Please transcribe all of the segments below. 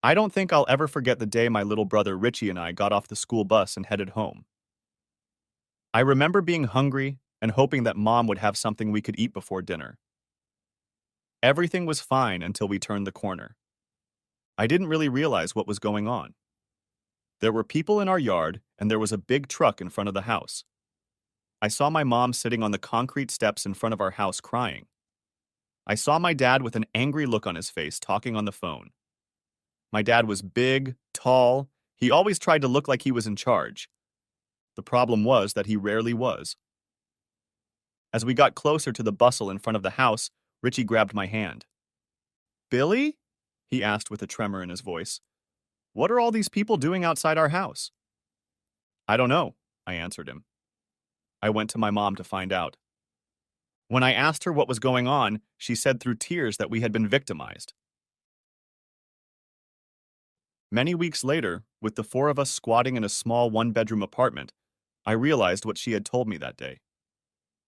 I don't think I'll ever forget the day my little brother Richie and I got off the school bus and headed home. I remember being hungry and hoping that Mom would have something we could eat before dinner. Everything was fine until we turned the corner. I didn't really realize what was going on. There were people in our yard, and there was a big truck in front of the house. I saw my mom sitting on the concrete steps in front of our house crying. I saw my dad with an angry look on his face talking on the phone. My dad was big, tall. He always tried to look like he was in charge. The problem was that he rarely was. As we got closer to the bustle in front of the house, Richie grabbed my hand. "Billy?" he asked with a tremor in his voice. "What are all these people doing outside our house?" "I don't know," I answered him. I went to my mom to find out. When I asked her what was going on, she said through tears that we had been victimized. Many weeks later, with the four of us squatting in a small one-bedroom apartment, I realized what she had told me that day.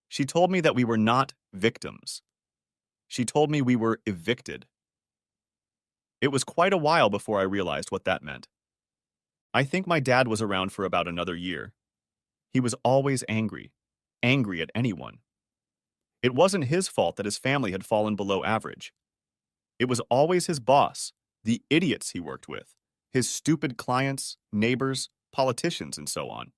She told me that we were not victims. She told me we were evicted. It was quite a while before I realized what that meant. I think my dad was around for about another year. He was always angry at anyone. It wasn't his fault that his family had fallen below average. It was always his boss, the idiots he worked with, his stupid clients, neighbors, politicians, and so on.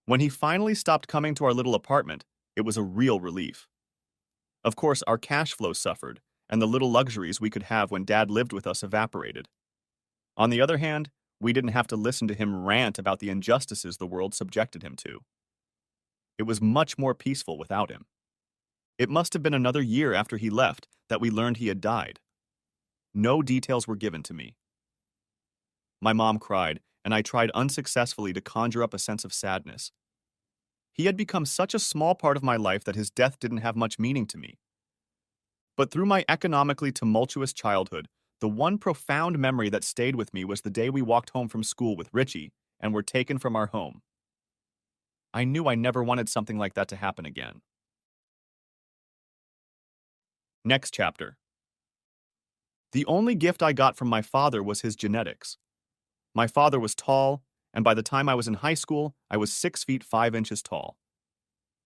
When he finally stopped coming to our little apartment, it was a real relief. Of course, our cash flow suffered, and the little luxuries we could have when Dad lived with us evaporated. On the other hand, we didn't have to listen to him rant about the injustices the world subjected him to. It was much more peaceful without him. It must have been another year after he left that we learned he had died. No details were given to me. My mom cried, and I tried unsuccessfully to conjure up a sense of sadness. He had become such a small part of my life that his death didn't have much meaning to me. But through my economically tumultuous childhood, the one profound memory that stayed with me was the day we walked home from school with Richie and were taken from our home. I knew I never wanted something like that to happen again. Next chapter. The only gift I got from my father was his genetics. My father was tall, and by the time I was in high school, I was 6 feet 5 inches tall.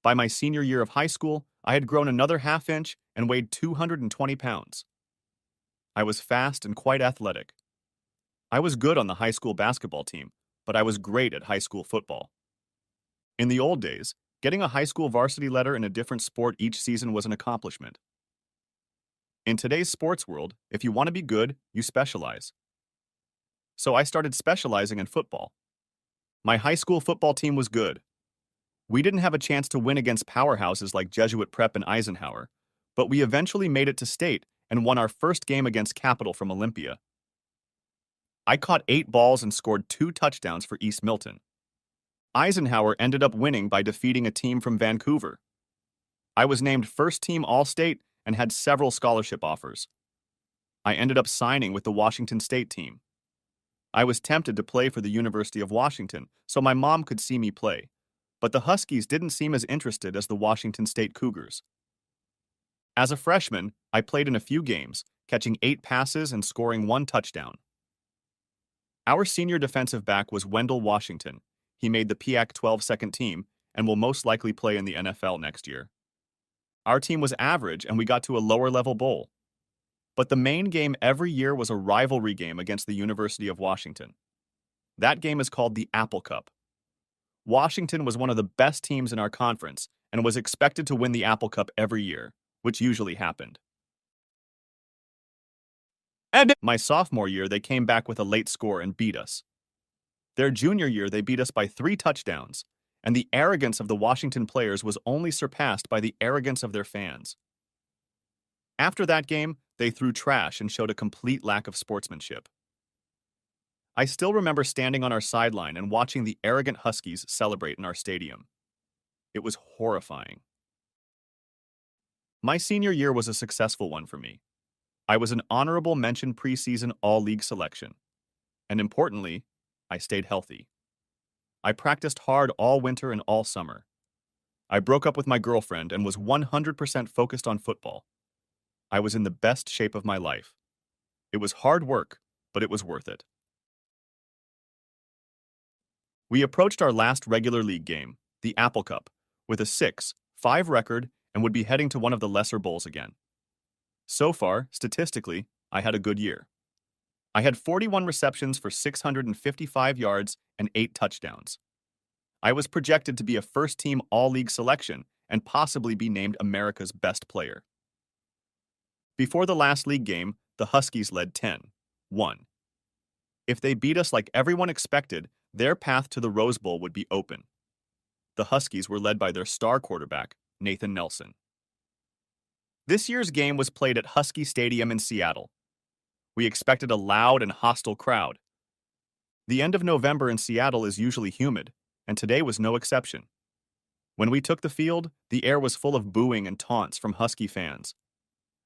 By my senior year of high school, I had grown another half inch and weighed 220 pounds. I was fast and quite athletic. I was good on the high school basketball team, but I was great at high school football. In the old days, getting a high school varsity letter in a different sport each season was an accomplishment. In today's sports world, if you want to be good, you specialize. So I started specializing in football. My high school football team was good. We didn't have a chance to win against powerhouses like Jesuit Prep and Eisenhower, but we eventually made it to state and won our first game against Capital from Olympia. I caught 8 balls and scored 2 touchdowns for East Milton. Eisenhower ended up winning by defeating a team from Vancouver. I was named first team All-State and had several scholarship offers. I ended up signing with the Washington State team. I was tempted to play for the University of Washington so my mom could see me play, but the Huskies didn't seem as interested as the Washington State Cougars. As a freshman, I played in a few games, catching 8 passes and scoring 1 touchdown. Our senior defensive back was Wendell Washington. He made the PAC 12 second team and will most likely play in the NFL next year. Our team was average and we got to a lower-level bowl. But the main game every year was a rivalry game against the University of Washington. That game is called the Apple Cup. Washington was one of the best teams in our conference and was expected to win the Apple Cup every year, which usually happened. And my sophomore year, they came back with a late score and beat us. Their junior year, they beat us by 3 touchdowns, and the arrogance of the Washington players was only surpassed by the arrogance of their fans. After that game, they threw trash and showed a complete lack of sportsmanship. I still remember standing on our sideline and watching the arrogant Huskies celebrate in our stadium. It was horrifying. My senior year was a successful one for me. I was an honorable mention preseason all-league selection. And importantly, I stayed healthy. I practiced hard all winter and all summer. I broke up with my girlfriend and was 100% focused on football. I was in the best shape of my life. It was hard work, but it was worth it. We approached our last regular league game, the Apple Cup, with a 6-5 record and would be heading to one of the lesser bowls again. So far, statistically, I had a good year. I had 41 receptions for 655 yards and 8 touchdowns. I was projected to be a first-team All-League selection and possibly be named America's best player. Before the last league game, the Huskies led 10-1. If they beat us like everyone expected, their path to the Rose Bowl would be open. The Huskies were led by their star quarterback, Nathan Nelson. This year's game was played at Husky Stadium in Seattle. We expected a loud and hostile crowd. The end of November in Seattle is usually humid, and today was no exception. When we took the field, the air was full of booing and taunts from Husky fans.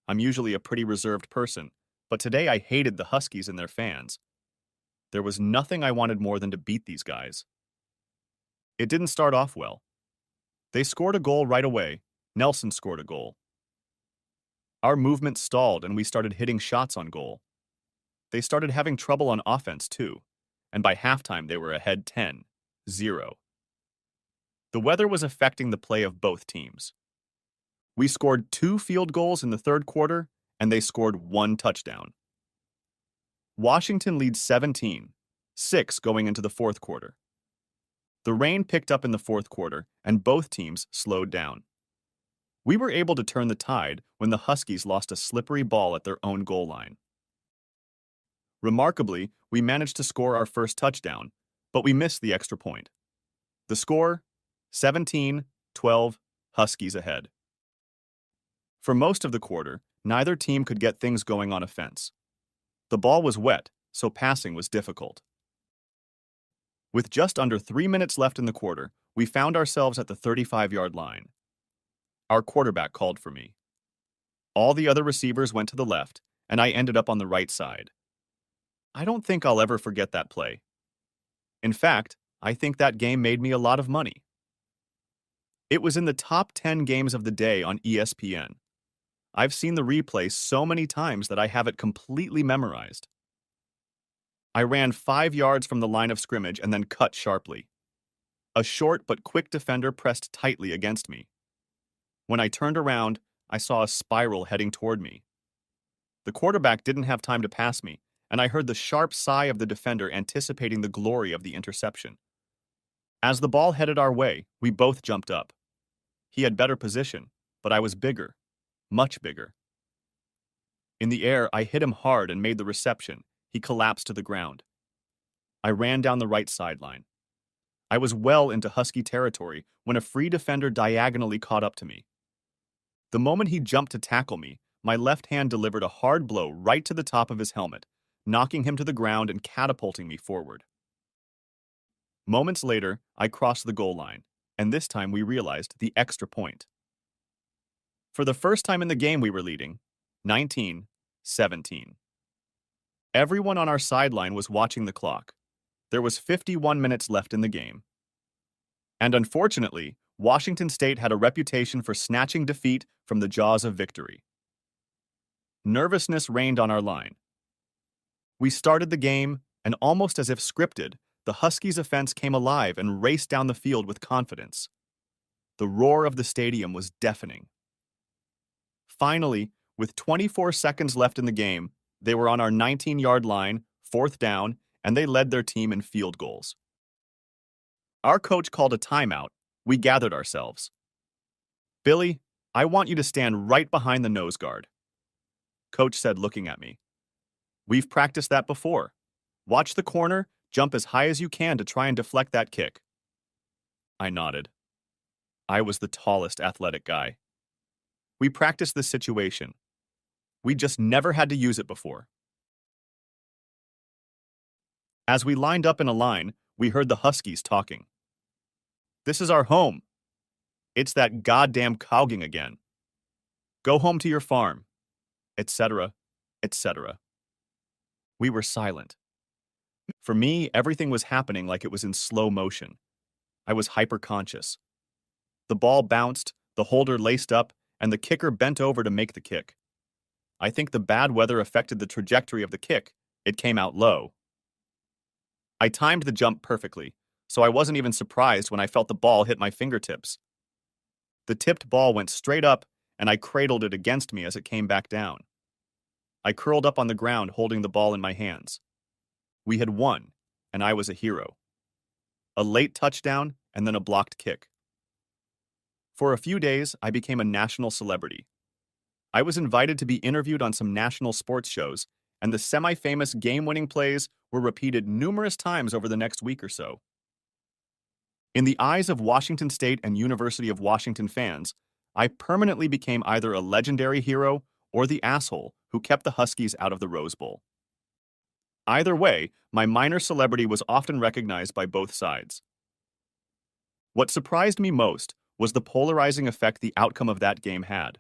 I'm usually a pretty reserved person, but today I hated the Huskies and their fans. There was nothing I wanted more than to beat these guys. It didn't start off well. They scored a goal right away. Nelson scored a goal. Our movement stalled and we started hitting shots on goal. They started having trouble on offense too, and by halftime they were ahead 10-0. The weather was affecting the play of both teams. We scored 2 field goals in the third quarter, and they scored 1 touchdown. Washington leads 17-6 going into the fourth quarter. The rain picked up in the fourth quarter, and both teams slowed down. We were able to turn the tide when the Huskies lost a slippery ball at their own goal line. Remarkably, we managed to score our first touchdown, but we missed the extra point. The score? 17-12, Huskies ahead. For most of the quarter, neither team could get things going on offense. The ball was wet, so passing was difficult. With just under 3 minutes left in the quarter, we found ourselves at the 35-yard line. Our quarterback called for me. All the other receivers went to the left, and I ended up on the right side. I don't think I'll ever forget that play. In fact, I think that game made me a lot of money. It was in the top 10 games of the day on ESPN. I've seen the replay so many times that I have it completely memorized. I ran 5 yards from the line of scrimmage and then cut sharply. A short but quick defender pressed tightly against me. When I turned around, I saw a spiral heading toward me. The quarterback didn't have time to pass me, and I heard the sharp sigh of the defender anticipating the glory of the interception. As the ball headed our way, we both jumped up. He had better position, but I was bigger, much bigger. In the air, I hit him hard and made the reception. He collapsed to the ground. I ran down the right sideline. I was well into Husky territory when a free defender diagonally caught up to me. The moment he jumped to tackle me, my left hand delivered a hard blow right to the top of his helmet, knocking him to the ground and catapulting me forward. Moments later, I crossed the goal line, and this time we realized the extra point. For the first time in the game, we were leading, 19-17. Everyone on our sideline was watching the clock. There was 51 minutes left in the game. And unfortunately, Washington State had a reputation for snatching defeat from the jaws of victory. Nervousness reigned on our line. We started the game, and almost as if scripted, the Huskies' offense came alive and raced down the field with confidence. The roar of the stadium was deafening. Finally, with 24 seconds left in the game, they were on our 19-yard line, 4th down, and they led their team in field goals. Our coach called a timeout. We gathered ourselves. "Billy, I want you to stand right behind the nose guard," Coach said, looking at me. "We've practiced that before. Watch the corner, jump as high as you can to try and deflect that kick." I nodded. I was the tallest athletic guy. We practiced this situation. We just never had to use it before. As we lined up in a line, we heard the Huskies talking. "This is our home. It's that goddamn Cowging again. Go home to your farm," etc., etc. We were silent. For me, everything was happening like it was in slow motion. I was hyper-conscious. The ball bounced, the holder laced up, and the kicker bent over to make the kick. I think the bad weather affected the trajectory of the kick. It came out low. I timed the jump perfectly, so I wasn't even surprised when I felt the ball hit my fingertips. The tipped ball went straight up, and I cradled it against me as it came back down. I curled up on the ground holding the ball in my hands. We had won, and I was a hero. A late touchdown, and then a blocked kick. For a few days, I became a national celebrity. I was invited to be interviewed on some national sports shows, and the semi-famous game-winning plays were repeated numerous times over the next week or so. In the eyes of Washington State and University of Washington fans, I permanently became either a legendary hero or the asshole who kept the Huskies out of the Rose Bowl. Either way, my minor celebrity was often recognized by both sides. What surprised me most was the polarizing effect the outcome of that game had.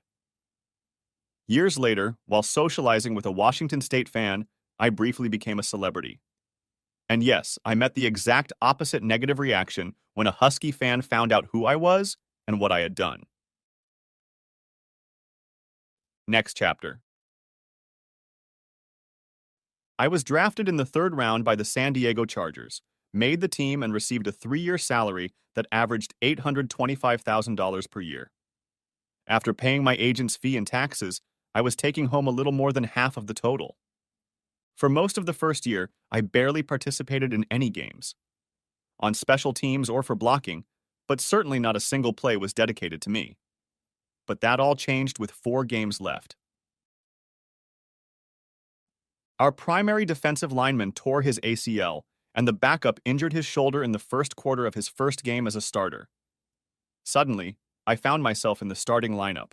Years later, while socializing with a Washington State fan, I briefly became a celebrity. And yes, I met the exact opposite negative reaction when a Husky fan found out who I was and what I had done. Next chapter. I was drafted in the third round by the San Diego Chargers, made the team, and received a 3-year salary that averaged $825,000 per year. After paying my agent's fee and taxes, I was taking home a little more than half of the total. For most of the first year, I barely participated in any games, on special teams or for blocking, but certainly not a single play was dedicated to me. But that all changed with 4 games left. Our primary defensive lineman tore his ACL, and the backup injured his shoulder in the first quarter of his first game as a starter. Suddenly, I found myself in the starting lineup.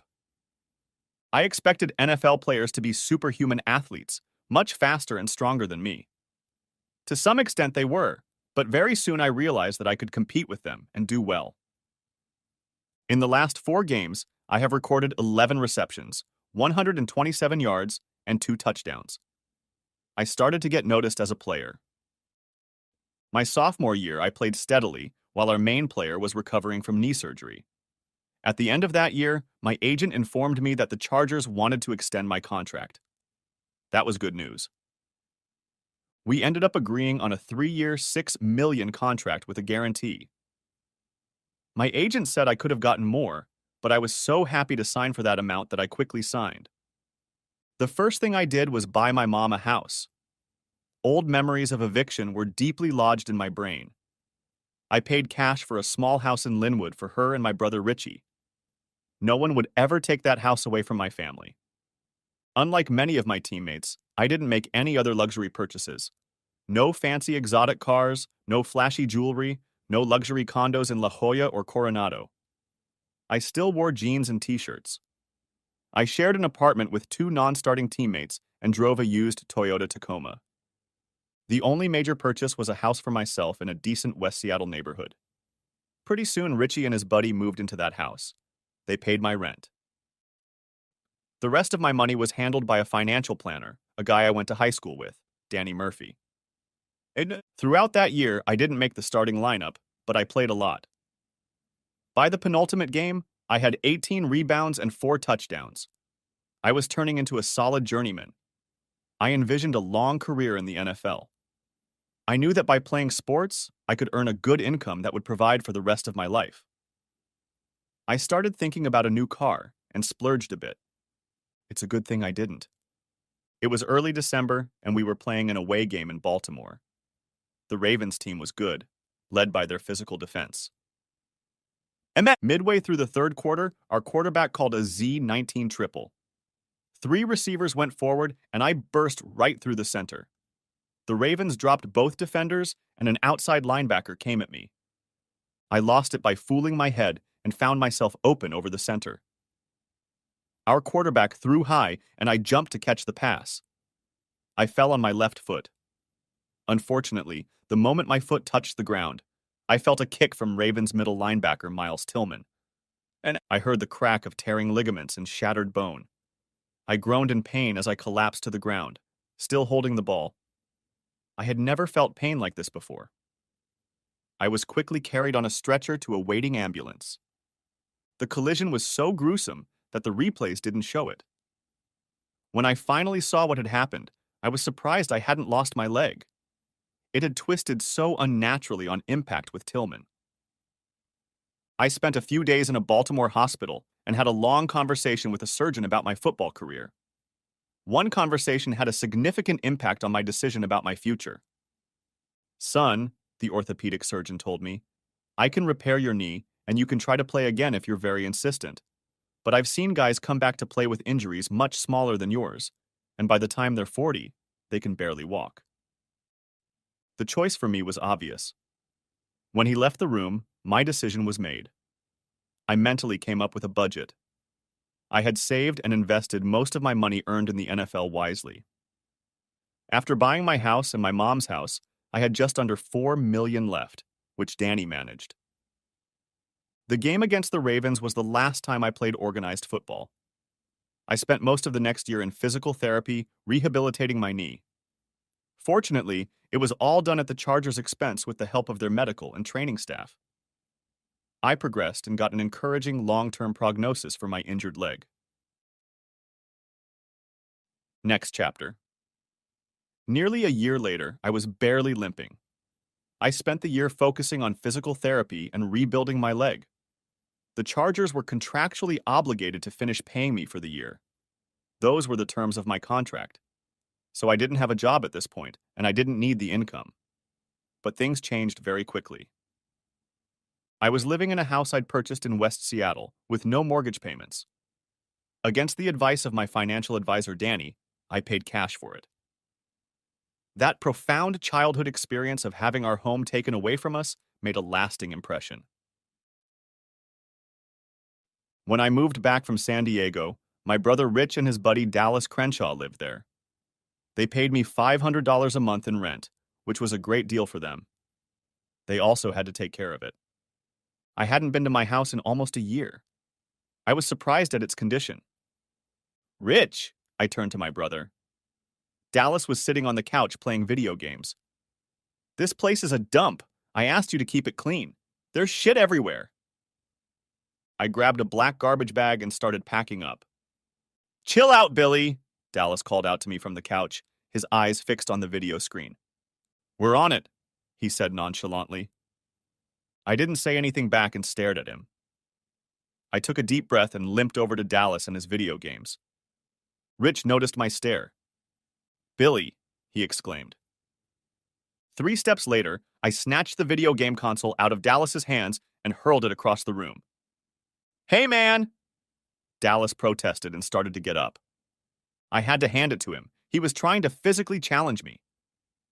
I expected NFL players to be superhuman athletes, much faster and stronger than me. To some extent they were, but very soon I realized that I could compete with them and do well. In the last 4 games, I have recorded 11 receptions, 127 yards, and 2 touchdowns. I started to get noticed as a player. My sophomore year, I played steadily, while our main player was recovering from knee surgery. At the end of that year, my agent informed me that the Chargers wanted to extend my contract. That was good news. We ended up agreeing on a 3-year, $6 million contract with a guarantee. My agent said I could have gotten more, but I was so happy to sign for that amount that I quickly signed. The first thing I did was buy my mom a house. Old memories of eviction were deeply lodged in my brain. I paid cash for a small house in Linwood for her and my brother Richie. No one would ever take that house away from my family. Unlike many of my teammates, I didn't make any other luxury purchases. No fancy exotic cars, no flashy jewelry, no luxury condos in La Jolla or Coronado. I still wore jeans and t-shirts. I shared an apartment with 2 non-starting teammates and drove a used Toyota Tacoma. The only major purchase was a house for myself in a decent West Seattle neighborhood. Pretty soon, Richie and his buddy moved into that house. They paid my rent. The rest of my money was handled by a financial planner, a guy I went to high school with, Danny Murphy. Throughout that year, I didn't make the starting lineup, but I played a lot. By the penultimate game, I had 18 rebounds and 4 touchdowns. I was turning into a solid journeyman. I envisioned a long career in the NFL. I knew that by playing sports, I could earn a good income that would provide for the rest of my life. I started thinking about a new car and splurged a bit. It's a good thing I didn't. It was early December, and we were playing an away game in Baltimore. The Ravens team was good, led by their physical defense. And midway through the third quarter, our quarterback called a Z-19 triple. 3 receivers went forward, and I burst right through the center. The Ravens dropped both defenders, and an outside linebacker came at me. I lost it by fooling my head and found myself open over the center. Our quarterback threw high, and I jumped to catch the pass. I fell on my left foot. Unfortunately, the moment my foot touched the ground, I felt a kick from Ravens middle linebacker Miles Tillman, and I heard the crack of tearing ligaments and shattered bone. I groaned in pain as I collapsed to the ground, still holding the ball. I had never felt pain like this before. I was quickly carried on a stretcher to a waiting ambulance. The collision was so gruesome that the replays didn't show it. When I finally saw what had happened, I was surprised I hadn't lost my leg. It had twisted so unnaturally on impact with Tillman. I spent a few days in a Baltimore hospital and had a long conversation with a surgeon about my football career. One conversation had a significant impact on my decision about my future. Son, the orthopedic surgeon told me, I can repair your knee and you can try to play again if you're very insistent. But I've seen guys come back to play with injuries much smaller than yours, and by the time they're 40, they can barely walk. The choice for me was obvious. When he left the room, my decision was made. I mentally came up with a budget. I had saved and invested most of my money earned in the NFL wisely. After buying my house and my mom's house, I had just under $4 million left, which Danny managed. The game against the Ravens was the last time I played organized football. I spent most of the next year in physical therapy, rehabilitating my knee. Fortunately, it was all done at the Chargers' expense with the help of their medical and training staff. I progressed and got an encouraging long-term prognosis for my injured leg. Next chapter. Nearly a year later, I was barely limping. I spent the year focusing on physical therapy and rebuilding my leg. The Chargers were contractually obligated to finish paying me for the year. Those were the terms of my contract. So I didn't have a job at this point, and I didn't need the income. But things changed very quickly. I was living in a house I'd purchased in West Seattle, with no mortgage payments. Against the advice of my financial advisor Danny, I paid cash for it. That profound childhood experience of having our home taken away from us made a lasting impression. When I moved back from San Diego, my brother Rich and his buddy Dallas Crenshaw lived there. They paid me $500 a month in rent, which was a great deal for them. They also had to take care of it. I hadn't been to my house in almost a year. I was surprised at its condition. Rich, I turned to my brother. Dallas was sitting on the couch playing video games. This place is a dump. I asked you to keep it clean. There's shit everywhere. I grabbed a black garbage bag and started packing up. Chill out, Billy, Dallas called out to me from the couch, his eyes fixed on the video screen. We're on it, he said nonchalantly. I didn't say anything back and stared at him. I took a deep breath and limped over to Dallas and his video games. Rich noticed my stare. Billy, he exclaimed. 3 steps later, I snatched the video game console out of Dallas's hands and hurled it across the room. Hey, man! Dallas protested and started to get up. I had to hand it to him. He was trying to physically challenge me.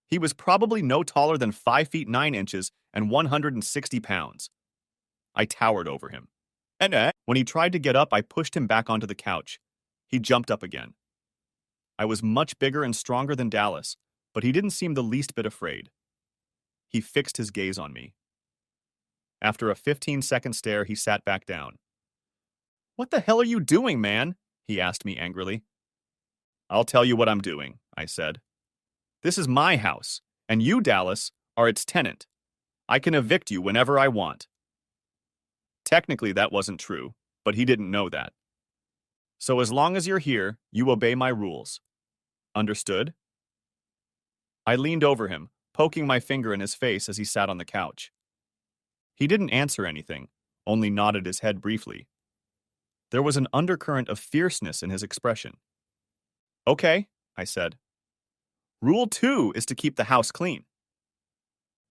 He was probably no taller than 5 feet 9 inches and 160 pounds. I towered over him. When he tried to get up, I pushed him back onto the couch. He jumped up again. I was much bigger and stronger than Dallas, but he didn't seem the least bit afraid. He fixed his gaze on me. After a 15-second stare, he sat back down. What the hell are you doing, man? He asked me angrily. I'll tell you what I'm doing, I said. This is my house, and you, Dallas, are its tenant. I can evict you whenever I want. Technically, that wasn't true, but he didn't know that. So as long as you're here, you obey my rules. Understood? I leaned over him, poking my finger in his face as he sat on the couch. He didn't answer anything, only nodded his head briefly. There was an undercurrent of fierceness in his expression. Okay, I said. Rule 2 is to keep the house clean.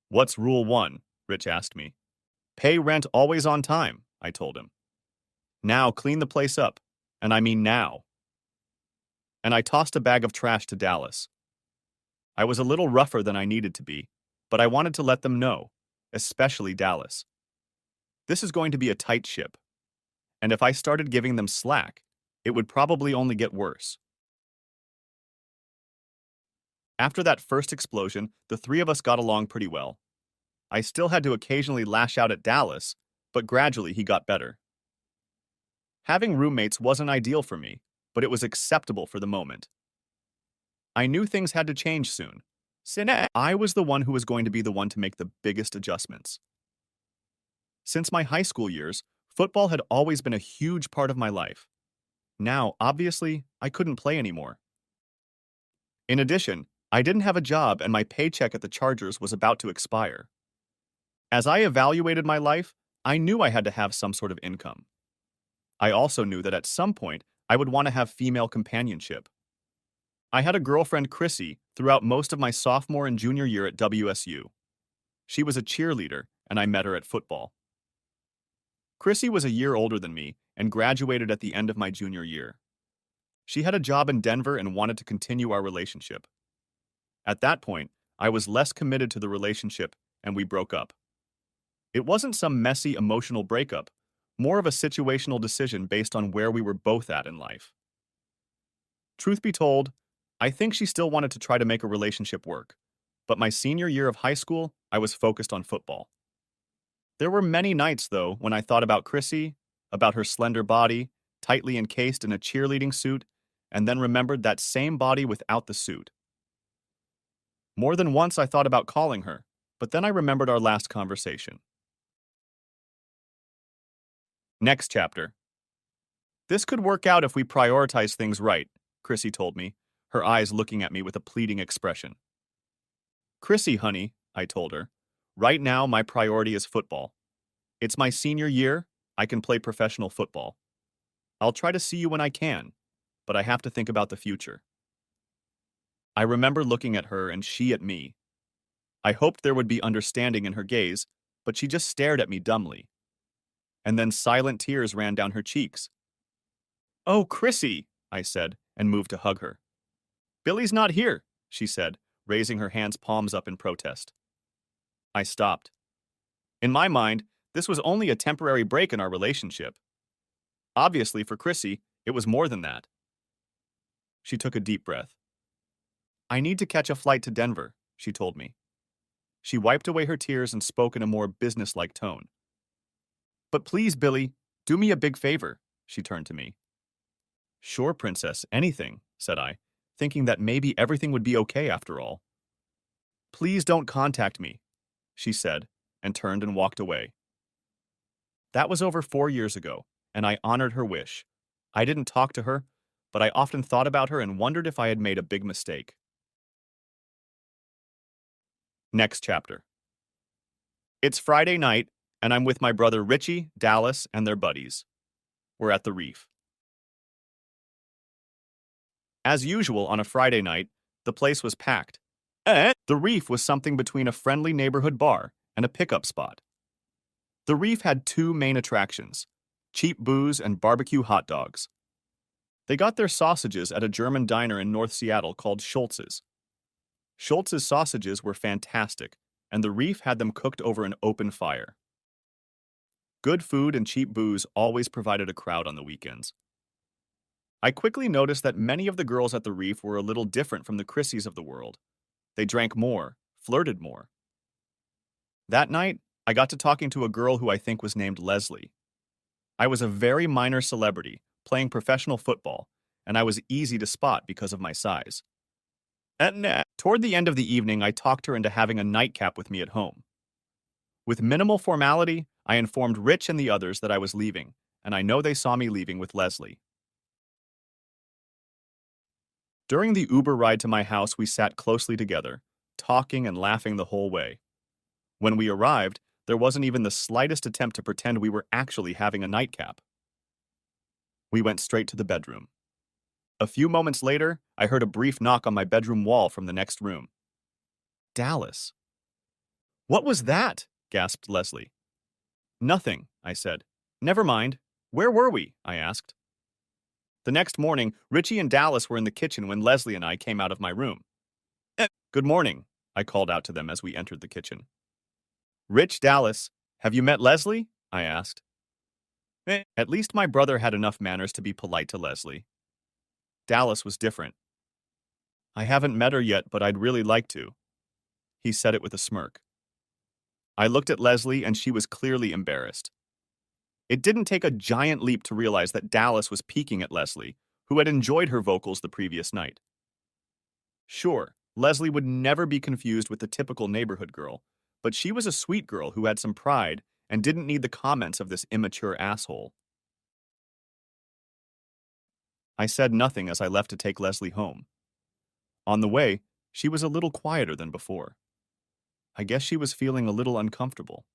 What's Rule 1? Rich asked me. Pay rent always on time, I told him. Now clean the place up, and I mean now. And I tossed a bag of trash to Dallas. I was a little rougher than I needed to be, but I wanted to let them know, especially Dallas. This is going to be a tight ship, and if I started giving them slack, it would probably only get worse. After that first explosion, the 3 of us got along pretty well. I still had to occasionally lash out at Dallas, but gradually he got better. Having roommates wasn't ideal for me, but it was acceptable for the moment. I knew things had to change soon. I was the one who was going to be the one to make the biggest adjustments. Since my high school years, football had always been a huge part of my life. Now, obviously, I couldn't play anymore. In addition, I didn't have a job and my paycheck at the Chargers was about to expire. As I evaluated my life, I knew I had to have some sort of income. I also knew that at some point, I would want to have female companionship. I had a girlfriend, Chrissy, throughout most of my sophomore and junior year at WSU. She was a cheerleader, and I met her at football. Chrissy was a year older than me and graduated at the end of my junior year. She had a job in Denver and wanted to continue our relationship. At that point, I was less committed to the relationship, and we broke up. It wasn't some messy, emotional breakup, more of a situational decision based on where we were both at in life. Truth be told, I think she still wanted to try to make a relationship work, but my senior year of high school, I was focused on football. There were many nights, though, when I thought about Chrissy, about her slender body, tightly encased in a cheerleading suit, and then remembered that same body without the suit. More than once I thought about calling her, but then I remembered our last conversation. Next chapter. This could work out if we prioritize things right, Chrissy told me, her eyes looking at me with a pleading expression. Chrissy, honey, I told her, right now my priority is football. It's my senior year, I can play professional football. I'll try to see you when I can, but I have to think about the future. I remember looking at her and she at me. I hoped there would be understanding in her gaze, but she just stared at me dumbly. And then silent tears ran down her cheeks. Oh, Chrissy, I said, and moved to hug her. Billy's not here, she said, raising her hands palms up in protest. I stopped. In my mind, this was only a temporary break in our relationship. Obviously, for Chrissy, it was more than that. She took a deep breath. I need to catch a flight to Denver, she told me. She wiped away her tears and spoke in a more businesslike tone. But please, Billy, do me a big favor, she turned to me. Sure, princess, anything, said I, thinking that maybe everything would be okay after all. Please don't contact me, she said, and turned and walked away. That was over 4 years ago, and I honored her wish. I didn't talk to her, but I often thought about her and wondered if I had made a big mistake. Next chapter. It's Friday night, and I'm with my brother Richie, Dallas, and their buddies. We're at the reef. As usual on a Friday night, the place was packed. The reef was something between a friendly neighborhood bar and a pickup spot. The reef had two main attractions, cheap booze and barbecue hot dogs. They got their sausages at a German diner in North Seattle called Schultz's. Schultz's sausages were fantastic, and the reef had them cooked over an open fire. Good food and cheap booze always provided a crowd on the weekends. I quickly noticed that many of the girls at the reef were a little different from the Chrissies of the world. They drank more, flirted more. That night, I got to talking to a girl who I think was named Leslie. I was a very minor celebrity, playing professional football, and I was easy to spot because of my size. Toward the end of the evening, I talked her into having a nightcap with me at home. With minimal formality, I informed Rich and the others that I was leaving, and I know they saw me leaving with Leslie. During the Uber ride to my house, we sat closely together, talking and laughing the whole way. When we arrived, there wasn't even the slightest attempt to pretend we were actually having a nightcap. We went straight to the bedroom. A few moments later, I heard a brief knock on my bedroom wall from the next room. Dallas. What was that? Gasped Leslie. Nothing, I said. Never mind. Where were we? I asked. The next morning, Richie and Dallas were in the kitchen when Leslie and I came out of my room. Good morning, I called out to them as we entered the kitchen. Rich, Dallas, have you met Leslie? I asked. At least my brother had enough manners to be polite to Leslie. Dallas was different. I haven't met her yet, but I'd really like to. He said it with a smirk. I looked at Leslie and she was clearly embarrassed. It didn't take a giant leap to realize that Dallas was peeking at Leslie, who had enjoyed her vocals the previous night. Sure, Leslie would never be confused with the typical neighborhood girl, but she was a sweet girl who had some pride and didn't need the comments of this immature asshole. I said nothing as I left to take Leslie home. On the way, she was a little quieter than before. I guess she was feeling a little uncomfortable.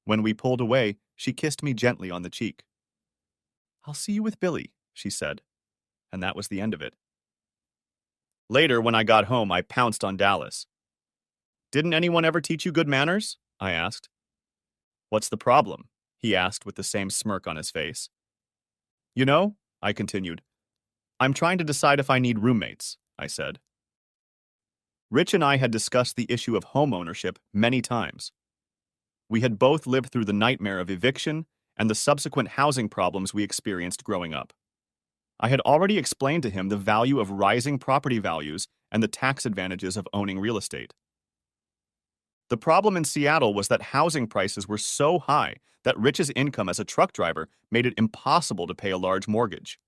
When we pulled away, she kissed me gently on the cheek. "I'll see you with Billy," she said, and that was the end of it. Later, when I got home, I pounced on Dallas. "Didn't anyone ever teach you good manners?" I asked. "What's the problem?" he asked with the same smirk on his face. "You know," I continued, "I'm trying to decide if I need roommates," I said. Rich and I had discussed the issue of home ownership many times. We had both lived through the nightmare of eviction and the subsequent housing problems we experienced growing up. I had already explained to him the value of rising property values and the tax advantages of owning real estate. The problem in Seattle was that housing prices were so high that Rich's income as a truck driver made it impossible to pay a large mortgage.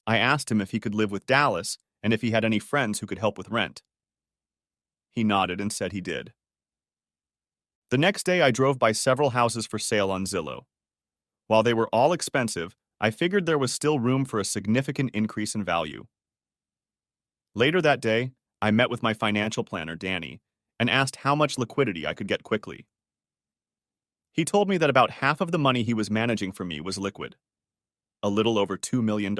I asked him if he could live with Dallas and if he had any friends who could help with rent. He nodded and said he did. The next day, I drove by several houses for sale on Zillow. While they were all expensive, I figured there was still room for a significant increase in value. Later that day, I met with my financial planner, Danny, and asked how much liquidity I could get quickly. He told me that about half of the money he was managing for me was liquid, a little over $2 million.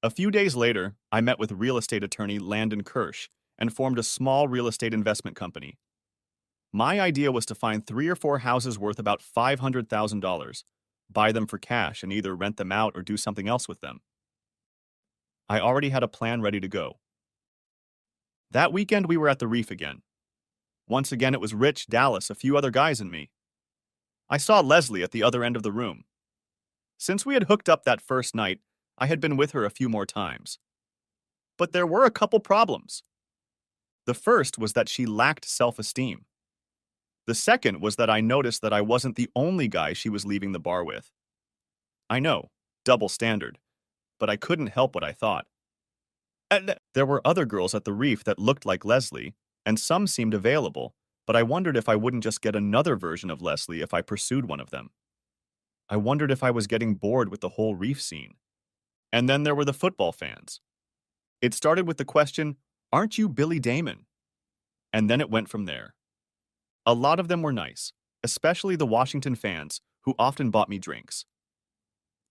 A few days later, I met with real estate attorney Landon Kirsch and formed a small real estate investment company. My idea was to find 3 or 4 houses worth about $500,000, buy them for cash and either rent them out or do something else with them. I already had a plan ready to go. That weekend, we were at the Reef again. Once again, it was Rich, Dallas, a few other guys, and me. I saw Leslie at the other end of the room. Since we had hooked up that first night, I had been with her a few more times. But there were a couple problems. The first was that she lacked self-esteem. The second was that I noticed that I wasn't the only guy she was leaving the bar with. I know, double standard, but I couldn't help what I thought. And there were other girls at the Reef that looked like Leslie, and some seemed available, but I wondered if I wouldn't just get another version of Leslie if I pursued one of them. I wondered if I was getting bored with the whole Reef scene. And then there were the football fans. It started with the question, "Aren't you Billy Damon?" And then it went from there. A lot of them were nice, especially the Washington fans, who often bought me drinks.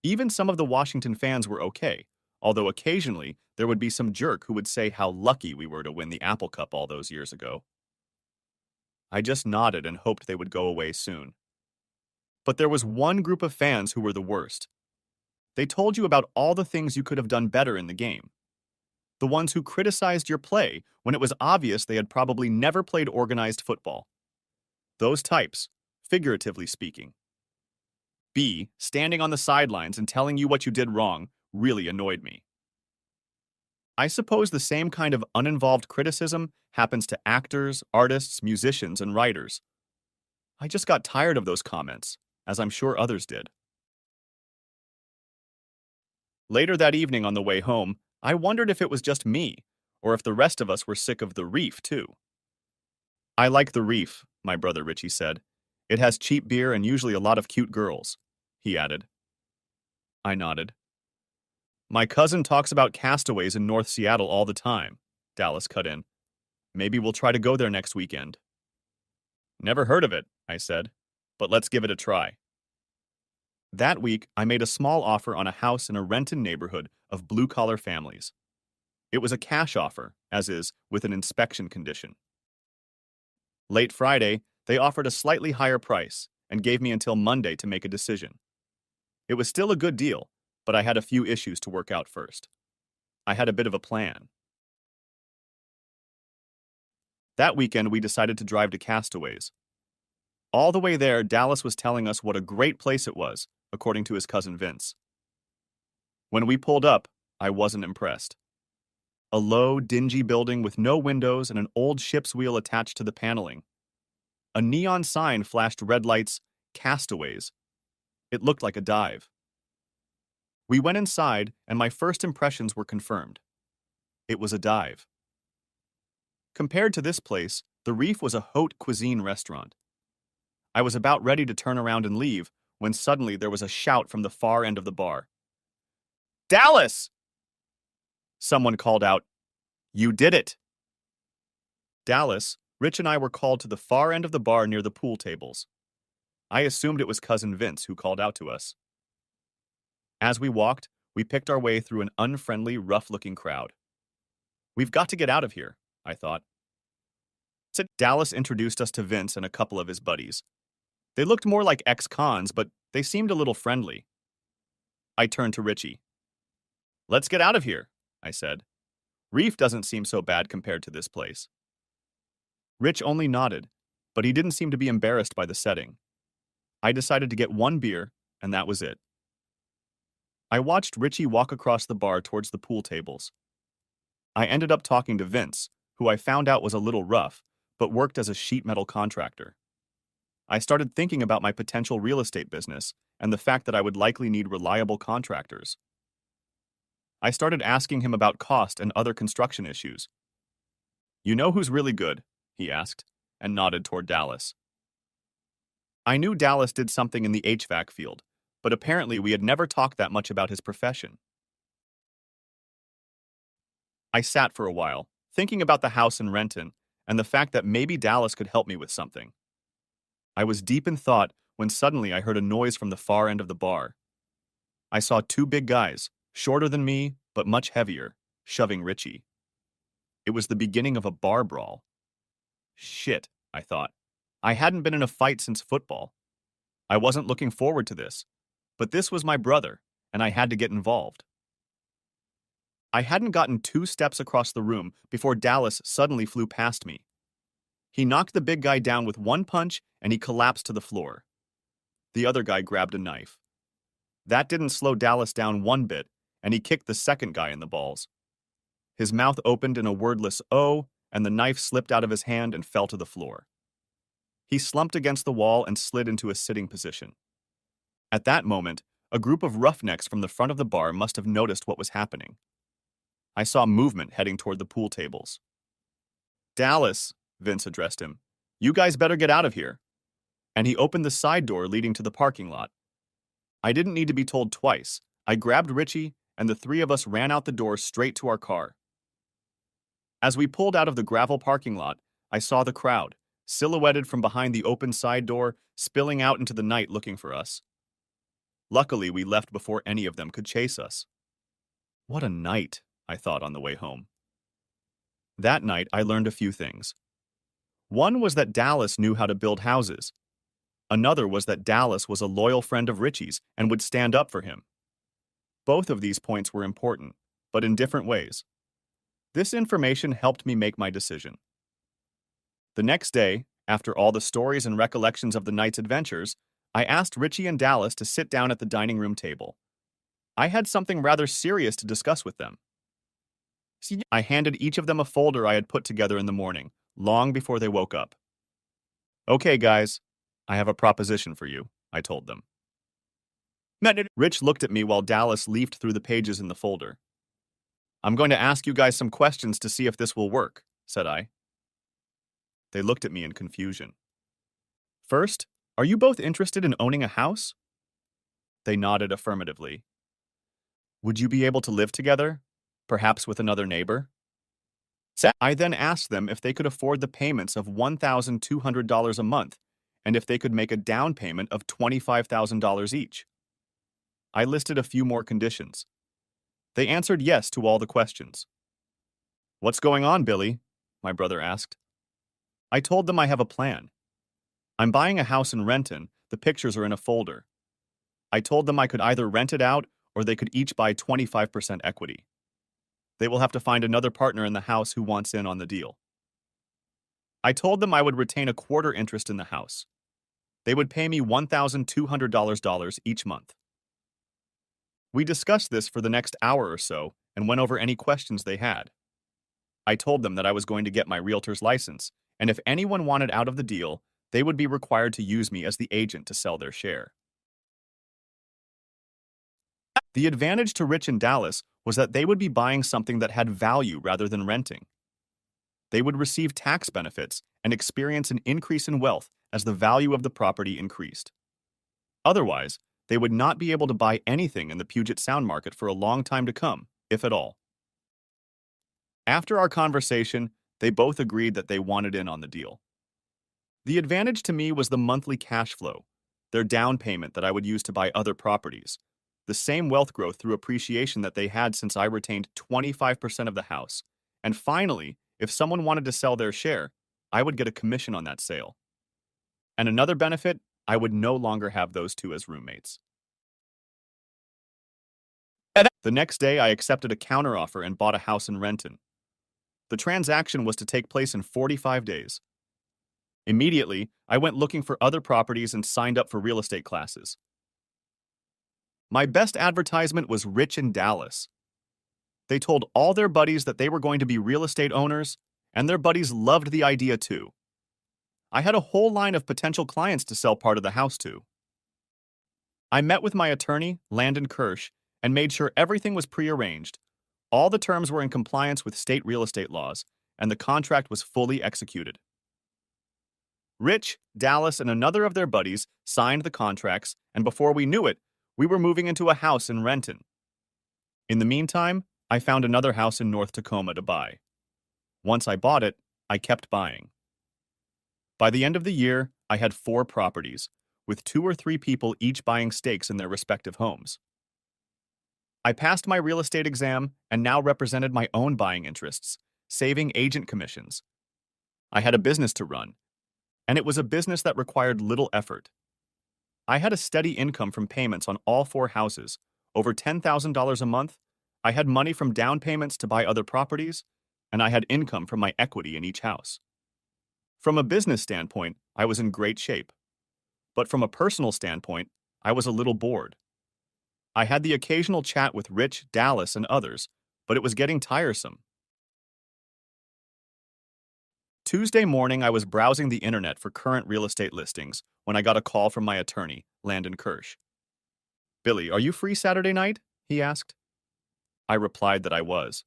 Even some of the Washington fans were okay, although occasionally there would be some jerk who would say how lucky we were to win the Apple Cup all those years ago. I just nodded and hoped they would go away soon. But there was one group of fans who were the worst. They told you about all the things you could have done better in the game. The ones who criticized your play when it was obvious they had probably never played organized football. Those types, figuratively speaking. B, standing on the sidelines and telling you what you did wrong, really annoyed me. I suppose the same kind of uninvolved criticism happens to actors, artists, musicians, and writers. I just got tired of those comments, as I'm sure others did. Later that evening on the way home, I wondered if it was just me, or if the rest of us were sick of the Reef, too. "I like the Reef," my brother Richie said. "It has cheap beer and usually a lot of cute girls," he added. I nodded. "My cousin talks about castaways in North Seattle all the time," Dallas cut in. "Maybe we'll try to go there next weekend." "Never heard of it," I said, "but let's give it a try." That week, I made a small offer on a house in a Renton neighborhood of blue-collar families. It was a cash offer, as is, with an inspection condition. Late Friday, they offered a slightly higher price and gave me until Monday to make a decision. It was still a good deal, but I had a few issues to work out first. I had a bit of a plan. That weekend, we decided to drive to Castaways. All the way there, Dallas was telling us what a great place it was, according to his cousin Vince. When we pulled up, I wasn't impressed. A low, dingy building with no windows and an old ship's wheel attached to the paneling. A neon sign flashed red lights, "Castaways." It looked like a dive. We went inside, and my first impressions were confirmed. It was a dive. Compared to this place, the Reef was a haute cuisine restaurant. I was about ready to turn around and leave when suddenly there was a shout from the far end of the bar. "Dallas!" Someone called out, "You did it!" Dallas, Rich and I were called to the far end of the bar near the pool tables. I assumed it was Cousin Vince who called out to us. As we walked, we picked our way through an unfriendly, rough-looking crowd. We've got to get out of here, I thought. So Dallas introduced us to Vince and a couple of his buddies. They looked more like ex-cons, but they seemed a little friendly. I turned to Richie. "Let's get out of here," I said. "Reef doesn't seem so bad compared to this place." Rich only nodded, but he didn't seem to be embarrassed by the setting. I decided to get one beer, and that was it. I watched Richie walk across the bar towards the pool tables. I ended up talking to Vince, who I found out was a little rough, but worked as a sheet metal contractor. I started thinking about my potential real estate business and the fact that I would likely need reliable contractors. I started asking him about cost and other construction issues. "You know who's really good?" he asked, and nodded toward Dallas. I knew Dallas did something in the HVAC field, but apparently we had never talked that much about his profession. I sat for a while, thinking about the house in Renton and the fact that maybe Dallas could help me with something. I was deep in thought when suddenly I heard a noise from the far end of the bar. I saw two big guys, shorter than me, but much heavier, shoving Richie. It was the beginning of a bar brawl. Shit, I thought. I hadn't been in a fight since football. I wasn't looking forward to this, but this was my brother, and I had to get involved. I hadn't gotten 2 steps across the room before Dallas suddenly flew past me. He knocked the big guy down with one punch and he collapsed to the floor. The other guy grabbed a knife. That didn't slow Dallas down one bit, and he kicked the second guy in the balls. His mouth opened in a wordless "oh," and the knife slipped out of his hand and fell to the floor. He slumped against the wall and slid into a sitting position. At that moment, a group of roughnecks from the front of the bar must have noticed what was happening. I saw movement heading toward the pool tables. "Dallas," Vince addressed him, "you guys better get out of here." And he opened the side door leading to the parking lot. I didn't need to be told twice. I grabbed Richie, and the three of us ran out the door straight to our car. As we pulled out of the gravel parking lot, I saw the crowd, silhouetted from behind the open side door, spilling out into the night looking for us. Luckily, we left before any of them could chase us. What a night, I thought on the way home. That night, I learned a few things. One was that Dallas knew how to build houses. Another was that Dallas was a loyal friend of Richie's and would stand up for him. Both of these points were important, but in different ways. This information helped me make my decision. The next day, after all the stories and recollections of the night's adventures, I asked Richie and Dallas to sit down at the dining room table. I had something rather serious to discuss with them. I handed each of them a folder I had put together in the morning, long before they woke up. "Okay, guys, I have a proposition for you," I told them. Rich looked at me while Dallas leafed through the pages in the folder. "I'm going to ask you guys some questions to see if this will work," said I. They looked at me in confusion. "First, are you both interested in owning a house?" They nodded affirmatively. "Would you be able to live together, perhaps with another neighbor?" I then asked them if they could afford the payments of $1,200 a month and if they could make a down payment of $25,000 each. I listed a few more conditions. They answered yes to all the questions. "What's going on, Billy?" my brother asked. I told them I have a plan. I'm buying a house in Renton. The pictures are in a folder. I told them I could either rent it out or they could each buy 25% equity. They will have to find another partner in the house who wants in on the deal. I told them I would retain a quarter interest in the house. They would pay me $1,200 each month. We discussed this for the next hour or so and went over any questions they had. I told them that I was going to get my realtor's license, and if anyone wanted out of the deal, they would be required to use me as the agent to sell their share. The advantage to Rich and Dallas was that they would be buying something that had value rather than renting. They would receive tax benefits and experience an increase in wealth as the value of the property increased. Otherwise, they would not be able to buy anything in the Puget Sound market for a long time to come, if at all. After our conversation, they both agreed that they wanted in on the deal. The advantage to me was the monthly cash flow, their down payment that I would use to buy other properties, the same wealth growth through appreciation that they had since I retained 25% of the house. And finally, if someone wanted to sell their share, I would get a commission on that sale. And another benefit, I would no longer have those two as roommates. The next day, I accepted a counteroffer and bought a house in Renton. The transaction was to take place in 45 days. Immediately, I went looking for other properties and signed up for real estate classes. My best advertisement was Rich in Dallas. They told all their buddies that they were going to be real estate owners, and their buddies loved the idea too. I had a whole line of potential clients to sell part of the house to. I met with my attorney, Landon Kirsch, and made sure everything was prearranged. All the terms were in compliance with state real estate laws, and the contract was fully executed. Rich, Dallas, and another of their buddies signed the contracts, and before we knew it, we were moving into a house in Renton. In the meantime, I found another house in North Tacoma to buy. Once I bought it, I kept buying. By the end of the year, I had 4 properties, with 2 or 3 people each buying stakes in their respective homes. I passed my real estate exam and now represented my own buying interests, saving agent commissions. I had a business to run, and it was a business that required little effort. I had a steady income from payments on all 4 houses, over $10,000 a month. I had money from down payments to buy other properties, and I had income from my equity in each house. From a business standpoint, I was in great shape. But from a personal standpoint, I was a little bored. I had the occasional chat with Rich, Dallas, and others, but it was getting tiresome. Tuesday morning, I was browsing the internet for current real estate listings when I got a call from my attorney, Landon Kirsch. "Billy, are you free Saturday night?" he asked. I replied that I was.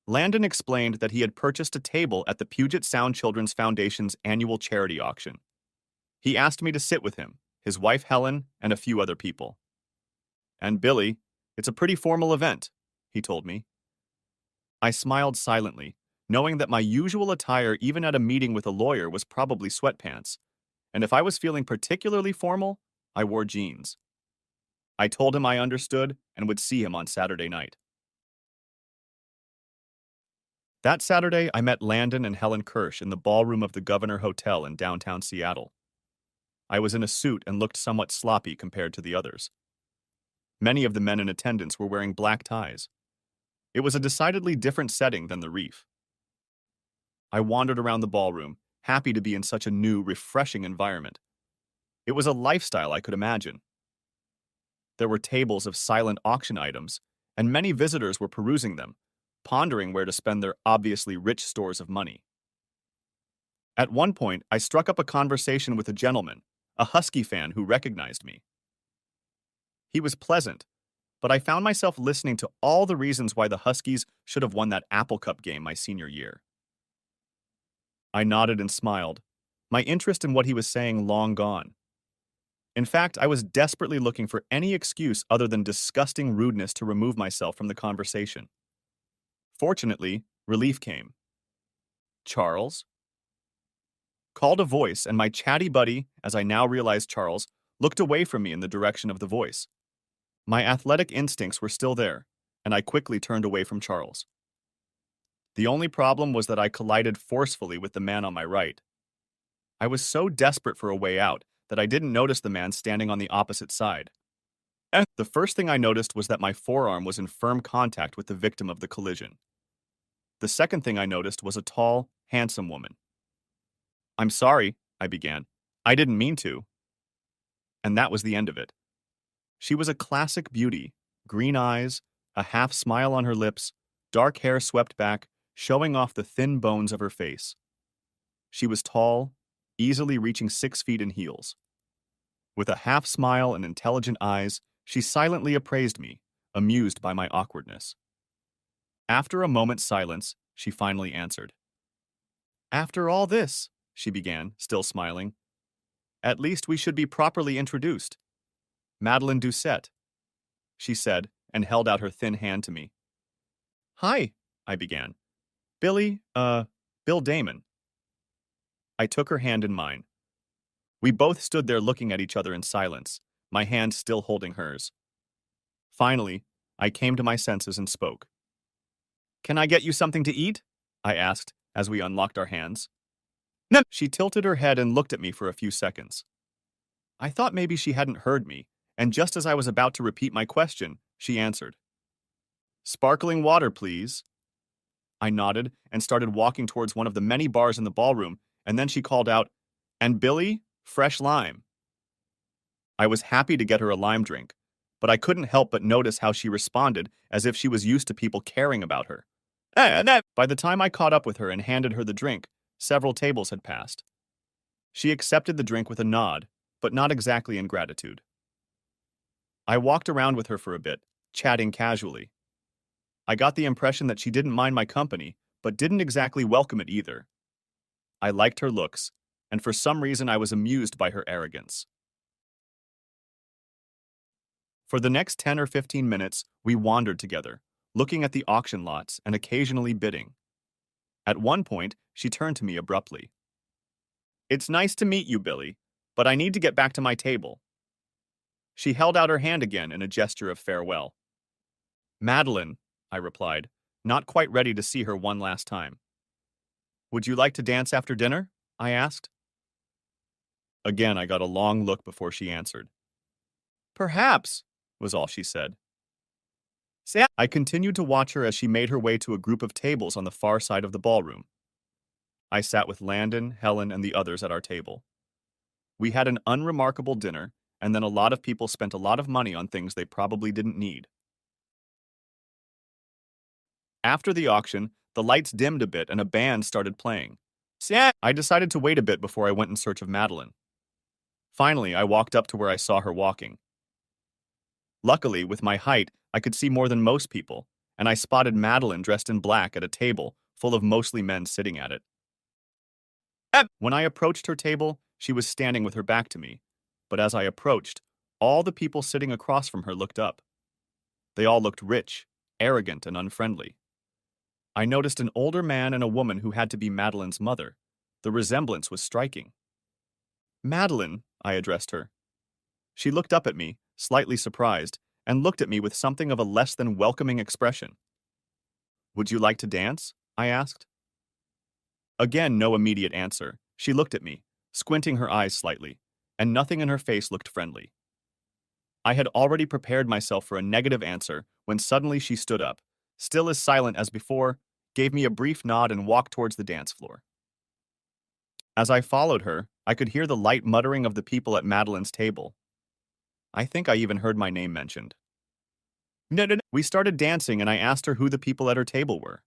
Landon explained that he had purchased a table at the Puget Sound Children's Foundation's annual charity auction. He asked me to sit with him, his wife Helen, and a few other people. "And Billy, it's a pretty formal event," he told me. I smiled silently, knowing that my usual attire even at a meeting with a lawyer was probably sweatpants, and if I was feeling particularly formal, I wore jeans. I told him I understood and would see him on Saturday night. That Saturday, I met Landon and Helen Kirsch in the ballroom of the Governor Hotel in downtown Seattle. I was in a suit and looked somewhat sloppy compared to the others. Many of the men in attendance were wearing black ties. It was a decidedly different setting than the Reef. I wandered around the ballroom, happy to be in such a new, refreshing environment. It was a lifestyle I could imagine. There were tables of silent auction items, and many visitors were perusing them, pondering where to spend their obviously rich stores of money. At one point, I struck up a conversation with a gentleman, a Husky fan who recognized me. He was pleasant, but I found myself listening to all the reasons why the Huskies should have won that Apple Cup game my senior year. I nodded and smiled, my interest in what he was saying long gone. In fact, I was desperately looking for any excuse other than disgusting rudeness to remove myself from the conversation. Fortunately, relief came. "Charles?" Called a voice, and my chatty buddy, as I now realized Charles, looked away from me in the direction of the voice. My athletic instincts were still there, and I quickly turned away from Charles. The only problem was that I collided forcefully with the man on my right. I was so desperate for a way out that I didn't notice the man standing on the opposite side. The first thing I noticed was that my forearm was in firm contact with the victim of the collision. The second thing I noticed was a tall, handsome woman. "I'm sorry," I began. "I didn't mean to." And that was the end of it. She was a classic beauty, green eyes, a half smile on her lips, dark hair swept back, showing off the thin bones of her face. She was tall, easily reaching 6 feet in heels. With a half smile and intelligent eyes, she silently appraised me, amused by my awkwardness. After a moment's silence, she finally answered. "After all this," she began, still smiling, "at least we should be properly introduced. Madeline Doucette," she said, and held out her thin hand to me. "Hi," I began. Bill Damon. I took her hand in mine. We both stood there looking at each other in silence, my hand still holding hers. Finally, I came to my senses and spoke. Can I get you something to eat? I asked as we unlocked our hands. No. She tilted her head and looked at me for a few seconds. I thought maybe she hadn't heard me, and just as I was about to repeat my question, she answered. Sparkling water, please. I nodded and started walking towards one of the many bars in the ballroom, and then she called out, And Billy, fresh lime. I was happy to get her a lime drink, but I couldn't help but notice how she responded as if she was used to people caring about her. By the time I caught up with her and handed her the drink, several tables had passed. She accepted the drink with a nod, but not exactly in gratitude. I walked around with her for a bit, chatting casually. I got the impression that she didn't mind my company, but didn't exactly welcome it either. I liked her looks, and for some reason I was amused by her arrogance. For the next 10 or 15 minutes, we wandered together, looking at the auction lots and occasionally bidding. At one point, she turned to me abruptly. It's nice to meet you, Billy, but I need to get back to my table. She held out her hand again in a gesture of farewell. Madeline, I replied, not quite ready to see her one last time. Would you like to dance after dinner? I asked. Again, I got a long look before she answered. Perhaps, was all she said. I continued to watch her as she made her way to a group of tables on the far side of the ballroom. I sat with Landon, Helen, and the others at our table. We had an unremarkable dinner, and then a lot of people spent a lot of money on things they probably didn't need. After the auction, the lights dimmed a bit and a band started playing. I decided to wait a bit before I went in search of Madeline. Finally, I walked up to where I saw her walking. Luckily, with my height, I could see more than most people, and I spotted Madeline dressed in black at a table full of mostly men sitting at it. When I approached her table, she was standing with her back to me, but as I approached, all the people sitting across from her looked up. They all looked rich, arrogant, and unfriendly. I noticed an older man and a woman who had to be Madeline's mother. The resemblance was striking. Madeline, I addressed her. She looked up at me, slightly surprised, and looked at me with something of a less than welcoming expression. Would you like to dance? I asked. Again, no immediate answer. She looked at me, squinting her eyes slightly, and nothing in her face looked friendly. I had already prepared myself for a negative answer when suddenly she stood up, still as silent as before, gave me a brief nod and walked towards the dance floor. As I followed her, I could hear the light muttering of the people at Madeline's table. I think I even heard my name mentioned. No. We started dancing and I asked her who the people at her table were.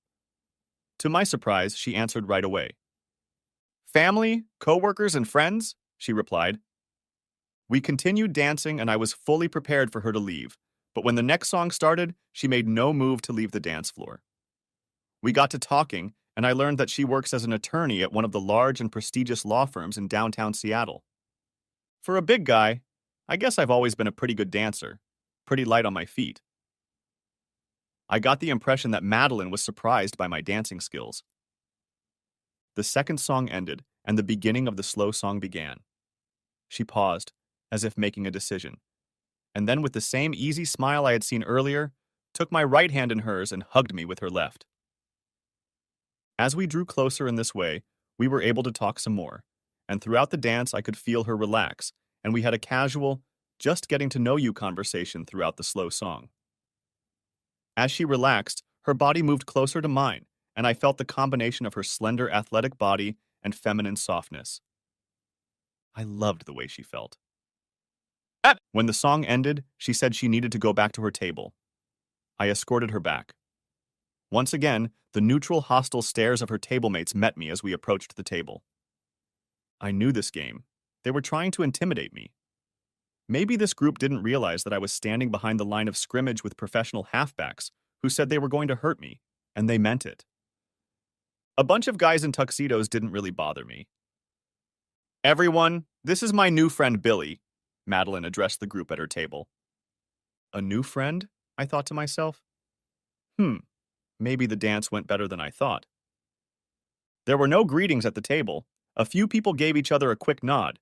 To my surprise, she answered right away. Family, co-workers, and friends, she replied. We continued dancing and I was fully prepared for her to leave, but when the next song started, she made no move to leave the dance floor. We got to talking, and I learned that she works as an attorney at one of the large and prestigious law firms in downtown Seattle. For a big guy, I guess I've always been a pretty good dancer, pretty light on my feet. I got the impression that Madeline was surprised by my dancing skills. The second song ended, and the beginning of the slow song began. She paused, as if making a decision, and then with the same easy smile I had seen earlier, took my right hand in hers and hugged me with her left. As we drew closer in this way, we were able to talk some more, and throughout the dance I could feel her relax, and we had a casual, just getting to know you conversation throughout the slow song. As she relaxed, her body moved closer to mine, and I felt the combination of her slender athletic body and feminine softness. I loved the way she felt. When the song ended, she said she needed to go back to her table. I escorted her back. Once again, the neutral, hostile stares of her tablemates met me as we approached the table. I knew this game. They were trying to intimidate me. Maybe this group didn't realize that I was standing behind the line of scrimmage with professional halfbacks who said they were going to hurt me, and they meant it. A bunch of guys in tuxedos didn't really bother me. Everyone, this is my new friend Billy, Madeline addressed the group at her table. A new friend? I thought to myself. Maybe the dance went better than I thought. There were no greetings at the table. A few people gave each other a quick nod,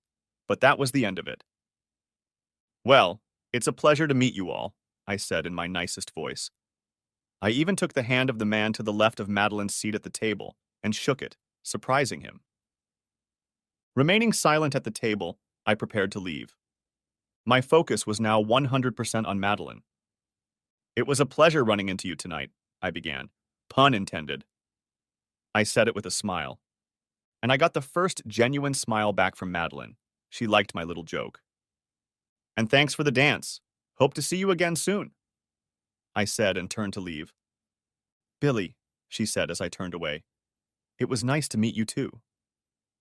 but that was the end of it. Well, it's a pleasure to meet you all, I said in my nicest voice. I even took the hand of the man to the left of Madeline's seat at the table and shook it, surprising him. Remaining silent at the table, I prepared to leave. My focus was now 100% on Madeline. It was a pleasure running into you tonight, I began. Pun intended. I said it with a smile. And I got the first genuine smile back from Madeline. She liked my little joke. And thanks for the dance. Hope to see you again soon, I said and turned to leave. Billy, she said as I turned away. It was nice to meet you too.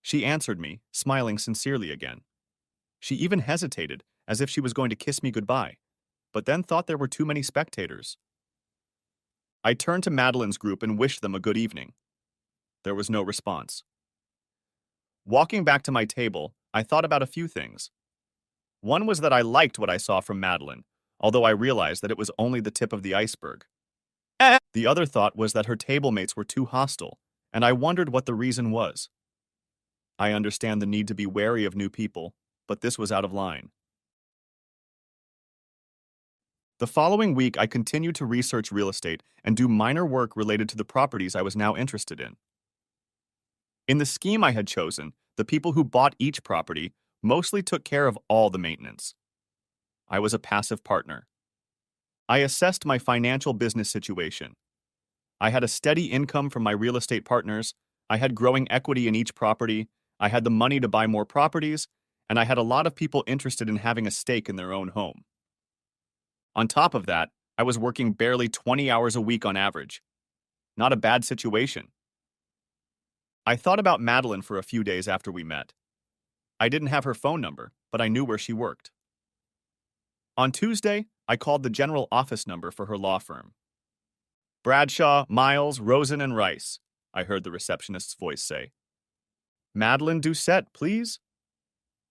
She answered me, smiling sincerely again. She even hesitated, as if she was going to kiss me goodbye, but then thought there were too many spectators. I turned to Madeline's group and wished them a good evening. There was no response. Walking back to my table, I thought about a few things. One was that I liked what I saw from Madeline, although I realized that it was only the tip of the iceberg. The other thought was that her table mates were too hostile, and I wondered what the reason was. I understand the need to be wary of new people, but this was out of line. The following week, I continued to research real estate and do minor work related to the properties I was now interested in. In the scheme I had chosen, the people who bought each property mostly took care of all the maintenance. I was a passive partner. I assessed my financial business situation. I had a steady income from my real estate partners, I had growing equity in each property, I had the money to buy more properties, and I had a lot of people interested in having a stake in their own home. On top of that, I was working barely 20 hours a week on average. Not a bad situation. I thought about Madeline for a few days after we met. I didn't have her phone number, but I knew where she worked. On Tuesday, I called the general office number for her law firm. Bradshaw, Miles, Rosen, and Rice, I heard the receptionist's voice say. Madeline Doucette, please?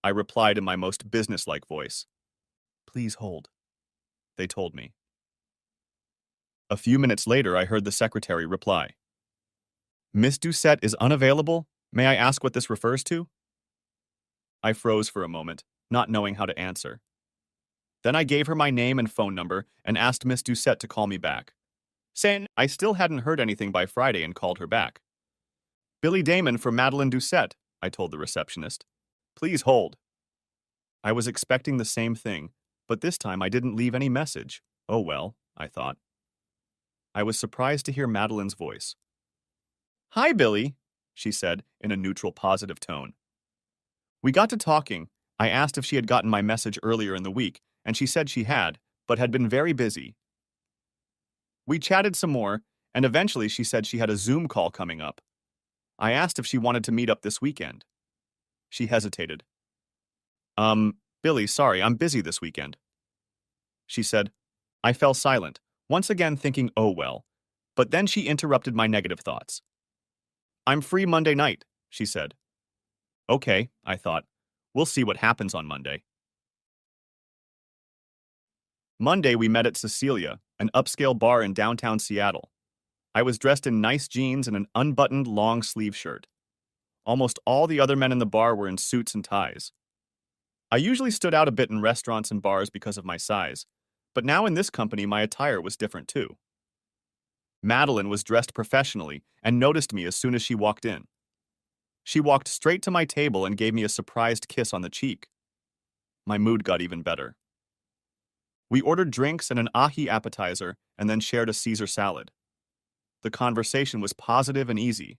I replied in my most businesslike voice. Please hold, they told me. A few minutes later, I heard the secretary reply. Miss Doucette is unavailable? May I ask what this refers to? I froze for a moment, not knowing how to answer. Then I gave her my name and phone number and asked Miss Doucette to call me back. Saying I still hadn't heard anything by Friday and called her back. Billy Damon for Madeline Doucette, I told the receptionist. Please hold. I was expecting the same thing, but this time I didn't leave any message. Oh well, I thought. I was surprised to hear Madeline's voice. Hi, Billy, she said in a neutral, positive tone. We got to talking. I asked if she had gotten my message earlier in the week, and she said she had, but had been very busy. We chatted some more, and eventually she said she had a Zoom call coming up. I asked if she wanted to meet up this weekend. She hesitated. Billy, sorry, I'm busy this weekend. She said. I fell silent, once again thinking, oh well. But then she interrupted my negative thoughts. I'm free Monday night, she said. Okay, I thought. We'll see what happens on Monday. Monday, we met at Cecilia, an upscale bar in downtown Seattle. I was dressed in nice jeans and an unbuttoned long-sleeve shirt. Almost all the other men in the bar were in suits and ties. I usually stood out a bit in restaurants and bars because of my size, but now in this company my attire was different too. Madeline was dressed professionally and noticed me as soon as she walked in. She walked straight to my table and gave me a surprised kiss on the cheek. My mood got even better. We ordered drinks and an ahi appetizer and then shared a Caesar salad. The conversation was positive and easy.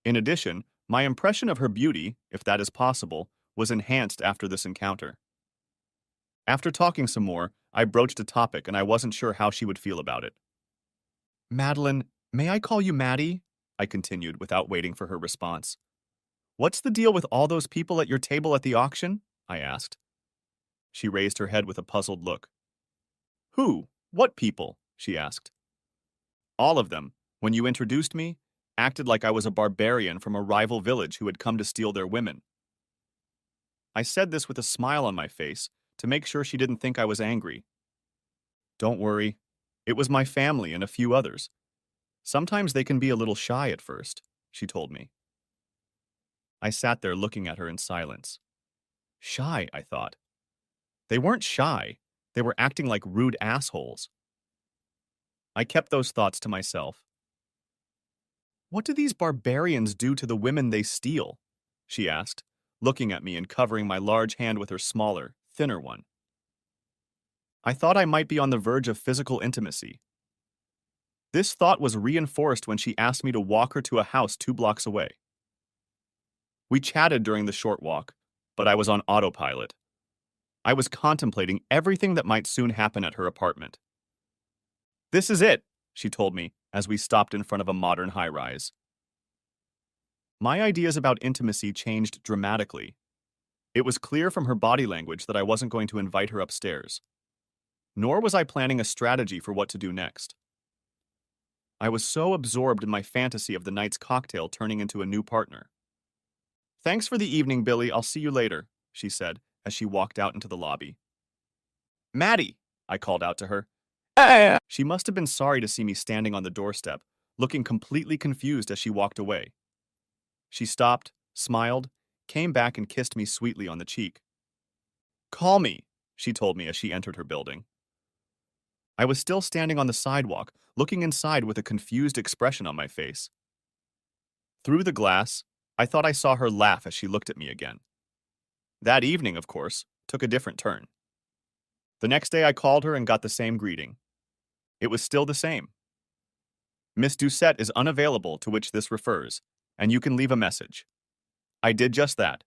In addition, my impression of her beauty, if that is possible, was enhanced after this encounter. After talking some more, I broached a topic and I wasn't sure how she would feel about it. Madeline, may I call you Maddie? I continued without waiting for her response. What's the deal with all those people at your table at the auction? I asked. She raised her head with a puzzled look. Who? What people? She asked. All of them, when you introduced me, acted like I was a barbarian from a rival village who had come to steal their women. I said this with a smile on my face to make sure she didn't think I was angry. Don't worry. It was my family and a few others. Sometimes they can be a little shy at first, she told me. I sat there looking at her in silence. Shy, I thought. They weren't shy. They were acting like rude assholes. I kept those thoughts to myself. What do these barbarians do to the women they steal? She asked, looking at me and covering my large hand with her smaller, thinner one. I thought I might be on the verge of physical intimacy. This thought was reinforced when she asked me to walk her to a house 2 blocks away. We chatted during the short walk, but I was on autopilot. I was contemplating everything that might soon happen at her apartment. This is it, she told me as we stopped in front of a modern high-rise. My ideas about intimacy changed dramatically. It was clear from her body language that I wasn't going to invite her upstairs. Nor was I planning a strategy for what to do next. I was so absorbed in my fantasy of the night's cocktail turning into a new partner. Thanks for the evening, Billy. I'll see you later, she said as she walked out into the lobby. Maddie, I called out to her. She must have been sorry to see me standing on the doorstep, looking completely confused as she walked away. She stopped, smiled, came back and kissed me sweetly on the cheek. Call me, she told me as she entered her building. I was still standing on the sidewalk, looking inside with a confused expression on my face. Through the glass, I thought I saw her laugh as she looked at me again. That evening, of course, took a different turn. The next day I called her and got the same greeting. It was still the same. Miss Doucette is unavailable, to which this refers, and you can leave a message. I did just that.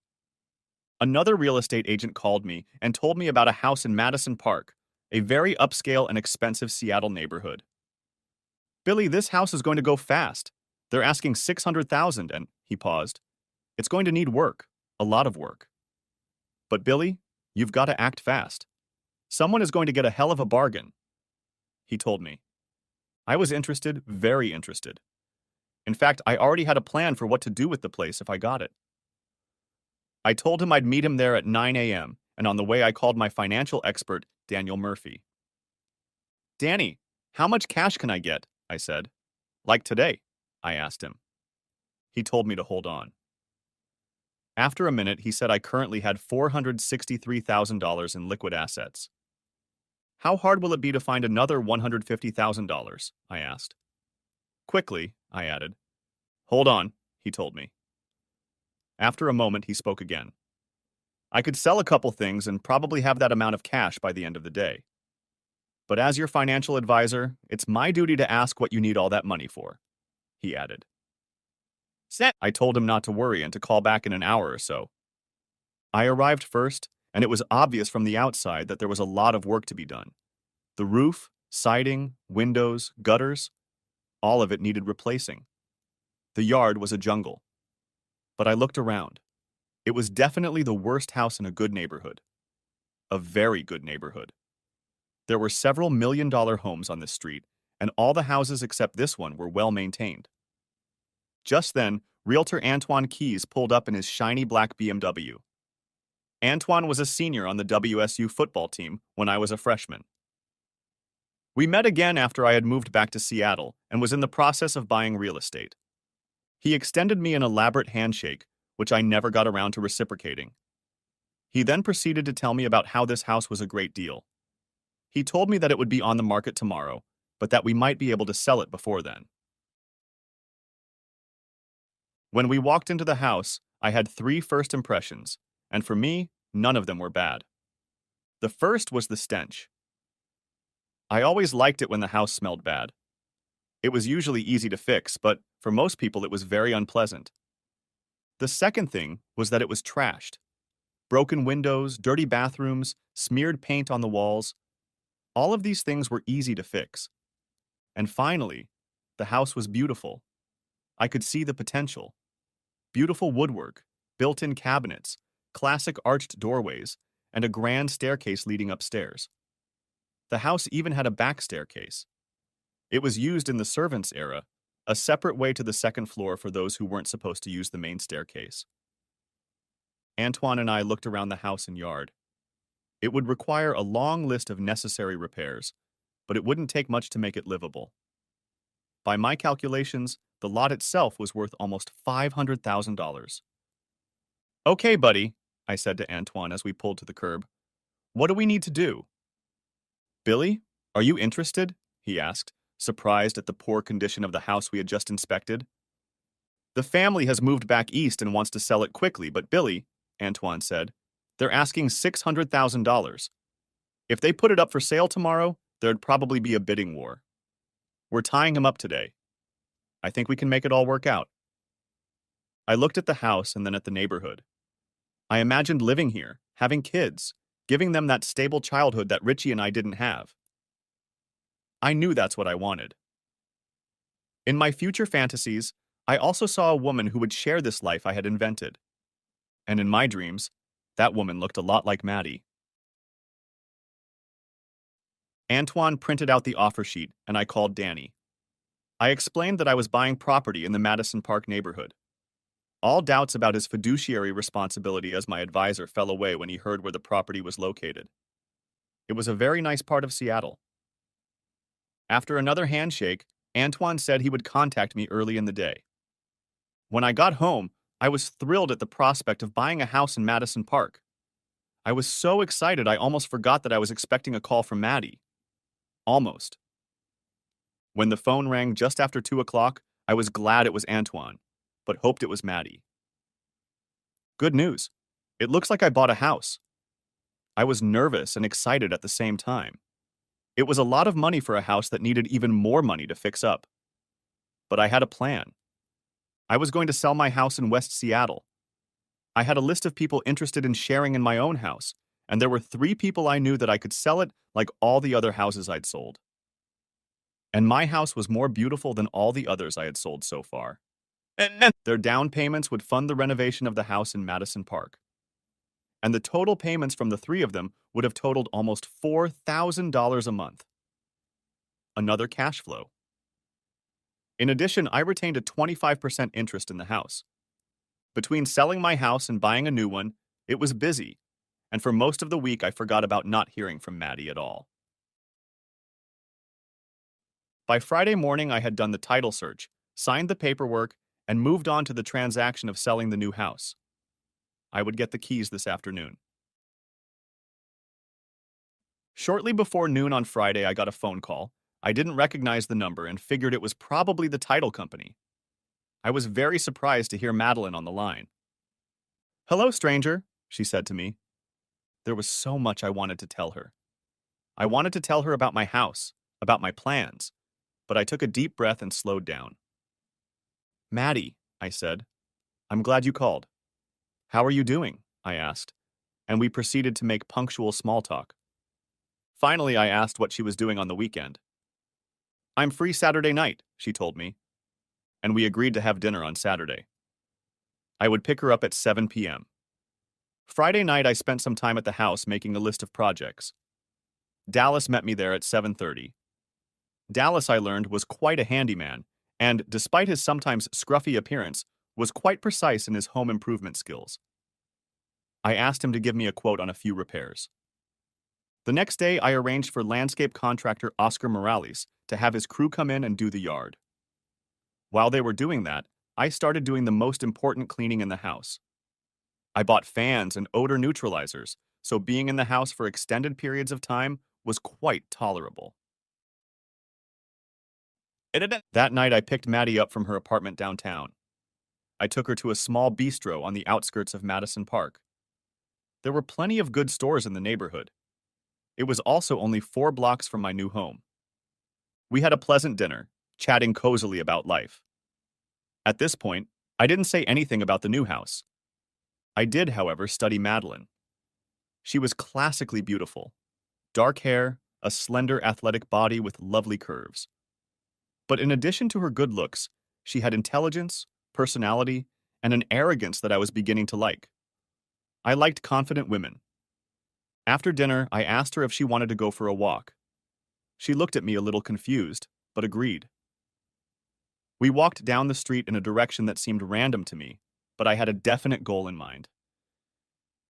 Another real estate agent called me and told me about a house in Madison Park, a very upscale and expensive Seattle neighborhood. Billy, this house is going to go fast. They're asking $600,000, and he paused. It's going to need work, a lot of work. But Billy, you've got to act fast. Someone is going to get a hell of a bargain, he told me. I was interested, very interested. In fact, I already had a plan for what to do with the place if I got it. I told him I'd meet him there at 9 a.m., and on the way I called my financial expert, Daniel Murphy. Danny, how much cash can I get? I said. Like today, I asked him. He told me to hold on. After a minute, he said I currently had $463,000 in liquid assets. How hard will it be to find another $150,000? I asked. Quickly, I added. Hold on, he told me. After a moment, he spoke again. I could sell a couple things and probably have that amount of cash by the end of the day. But as your financial advisor, it's my duty to ask what you need all that money for, he added. Set. I told him not to worry and to call back in an hour or so. I arrived first, and it was obvious from the outside that there was a lot of work to be done. The roof, siding, windows, gutters, all of it needed replacing. The yard was a jungle. But I looked around. It was definitely the worst house in a good neighborhood. A very good neighborhood. There were several million-dollar homes on this street, and all the houses except this one were well maintained. Just then, Realtor Antoine Keys pulled up in his shiny black BMW. Antoine was a senior on the WSU football team when I was a freshman. We met again after I had moved back to Seattle and was in the process of buying real estate. He extended me an elaborate handshake, which I never got around to reciprocating. He then proceeded to tell me about how this house was a great deal. He told me that it would be on the market tomorrow, but that we might be able to sell it before then. When we walked into the house, I had 3 first impressions, and for me, none of them were bad. The first was the stench. I always liked it when the house smelled bad. It was usually easy to fix, but for most people it was very unpleasant. The second thing was that it was trashed. Broken windows, dirty bathrooms, smeared paint on the walls. All of these things were easy to fix. And finally, the house was beautiful. I could see the potential. Beautiful woodwork, built-in cabinets, classic arched doorways, and a grand staircase leading upstairs. The house even had a back staircase. It was used in the servants' era, a separate way to the second floor for those who weren't supposed to use the main staircase. Antoine and I looked around the house and yard. It would require a long list of necessary repairs, but it wouldn't take much to make it livable. By my calculations, the lot itself was worth almost $500,000. Okay, buddy, I said to Antoine as we pulled to the curb. What do we need to do? Billy, are you interested? He asked, surprised at the poor condition of the house we had just inspected. The family has moved back east and wants to sell it quickly, but Billy, Antoine said, they're asking $600,000. If they put it up for sale tomorrow, there'd probably be a bidding war. We're tying him up today. I think we can make it all work out. I looked at the house and then at the neighborhood. I imagined living here, having kids, giving them that stable childhood that Richie and I didn't have. I knew that's what I wanted. In my future fantasies, I also saw a woman who would share this life I had invented. And in my dreams, that woman looked a lot like Maddie. Antoine printed out the offer sheet, and I called Danny. I explained that I was buying property in the Madison Park neighborhood. All doubts about his fiduciary responsibility as my advisor fell away when he heard where the property was located. It was a very nice part of Seattle. After another handshake, Antoine said he would contact me early in the day. When I got home, I was thrilled at the prospect of buying a house in Madison Park. I was so excited I almost forgot that I was expecting a call from Maddie. Almost. When the phone rang just after 2 o'clock, I was glad it was Antoine, but hoped it was Maddie. Good news. It looks like I bought a house. I was nervous and excited at the same time. It was a lot of money for a house that needed even more money to fix up. But I had a plan. I was going to sell my house in West Seattle. I had a list of people interested in sharing in my own house, and there were 3 people I knew that I could sell it like all the other houses I'd sold. And my house was more beautiful than all the others I had sold so far. Their down payments would fund the renovation of the house in Madison Park. And the total payments from the 3 of them would have totaled almost $4,000 a month. Another cash flow. In addition, I retained a 25% interest in the house. Between selling my house and buying a new one, it was busy, and for most of the week I forgot about not hearing from Maddie at all. By Friday morning, I had done the title search, signed the paperwork, and moved on to the transaction of selling the new house. I would get the keys this afternoon. Shortly before noon on Friday, I got a phone call. I didn't recognize the number and figured it was probably the title company. I was very surprised to hear Madeline on the line. "Hello, stranger," she said to me. There was so much I wanted to tell her. I wanted to tell her about my house, about my plans, but I took a deep breath and slowed down. "Maddie," I said, "I'm glad you called." "How are you doing?" I asked, and we proceeded to make punctual small talk. Finally, I asked what she was doing on the weekend. "I'm free Saturday night," she told me, and we agreed to have dinner on Saturday. I would pick her up at 7 p.m. Friday night, I spent some time at the house making a list of projects. Dallas met me there at 7:30. Dallas, I learned, was quite a handyman, and, despite his sometimes scruffy appearance, was quite precise in his home improvement skills. I asked him to give me a quote on a few repairs. The next day, I arranged for landscape contractor Oscar Morales to have his crew come in and do the yard. While they were doing that, I started doing the most important cleaning in the house. I bought fans and odor neutralizers, so being in the house for extended periods of time was quite tolerable. That night, I picked Maddie up from her apartment downtown. I took her to a small bistro on the outskirts of Madison Park. There were plenty of good stores in the neighborhood. It was also only 4 blocks from my new home. We had a pleasant dinner, chatting cozily about life. At this point, I didn't say anything about the new house. I did, however, study Madeline. She was classically beautiful. Dark hair, a slender, athletic body with lovely curves. But in addition to her good looks, she had intelligence, personality, and an arrogance that I was beginning to like. I liked confident women. After dinner, I asked her if she wanted to go for a walk. She looked at me a little confused, but agreed. We walked down the street in a direction that seemed random to me, but I had a definite goal in mind.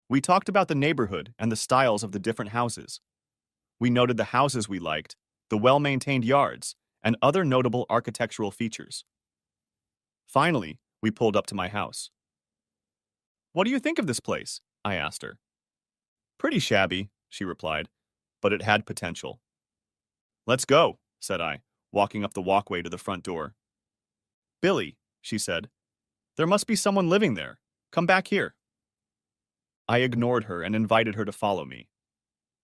We talked about the neighborhood and the styles of the different houses. We noted the houses we liked, the well-maintained yards, and other notable architectural features. Finally, we pulled up to my house. "What do you think of this place?" I asked her. "Pretty shabby," she replied, "but it had potential." "Let's go," said I, walking up the walkway to the front door. "Billy," she said, "there must be someone living there. Come back here." I ignored her and invited her to follow me.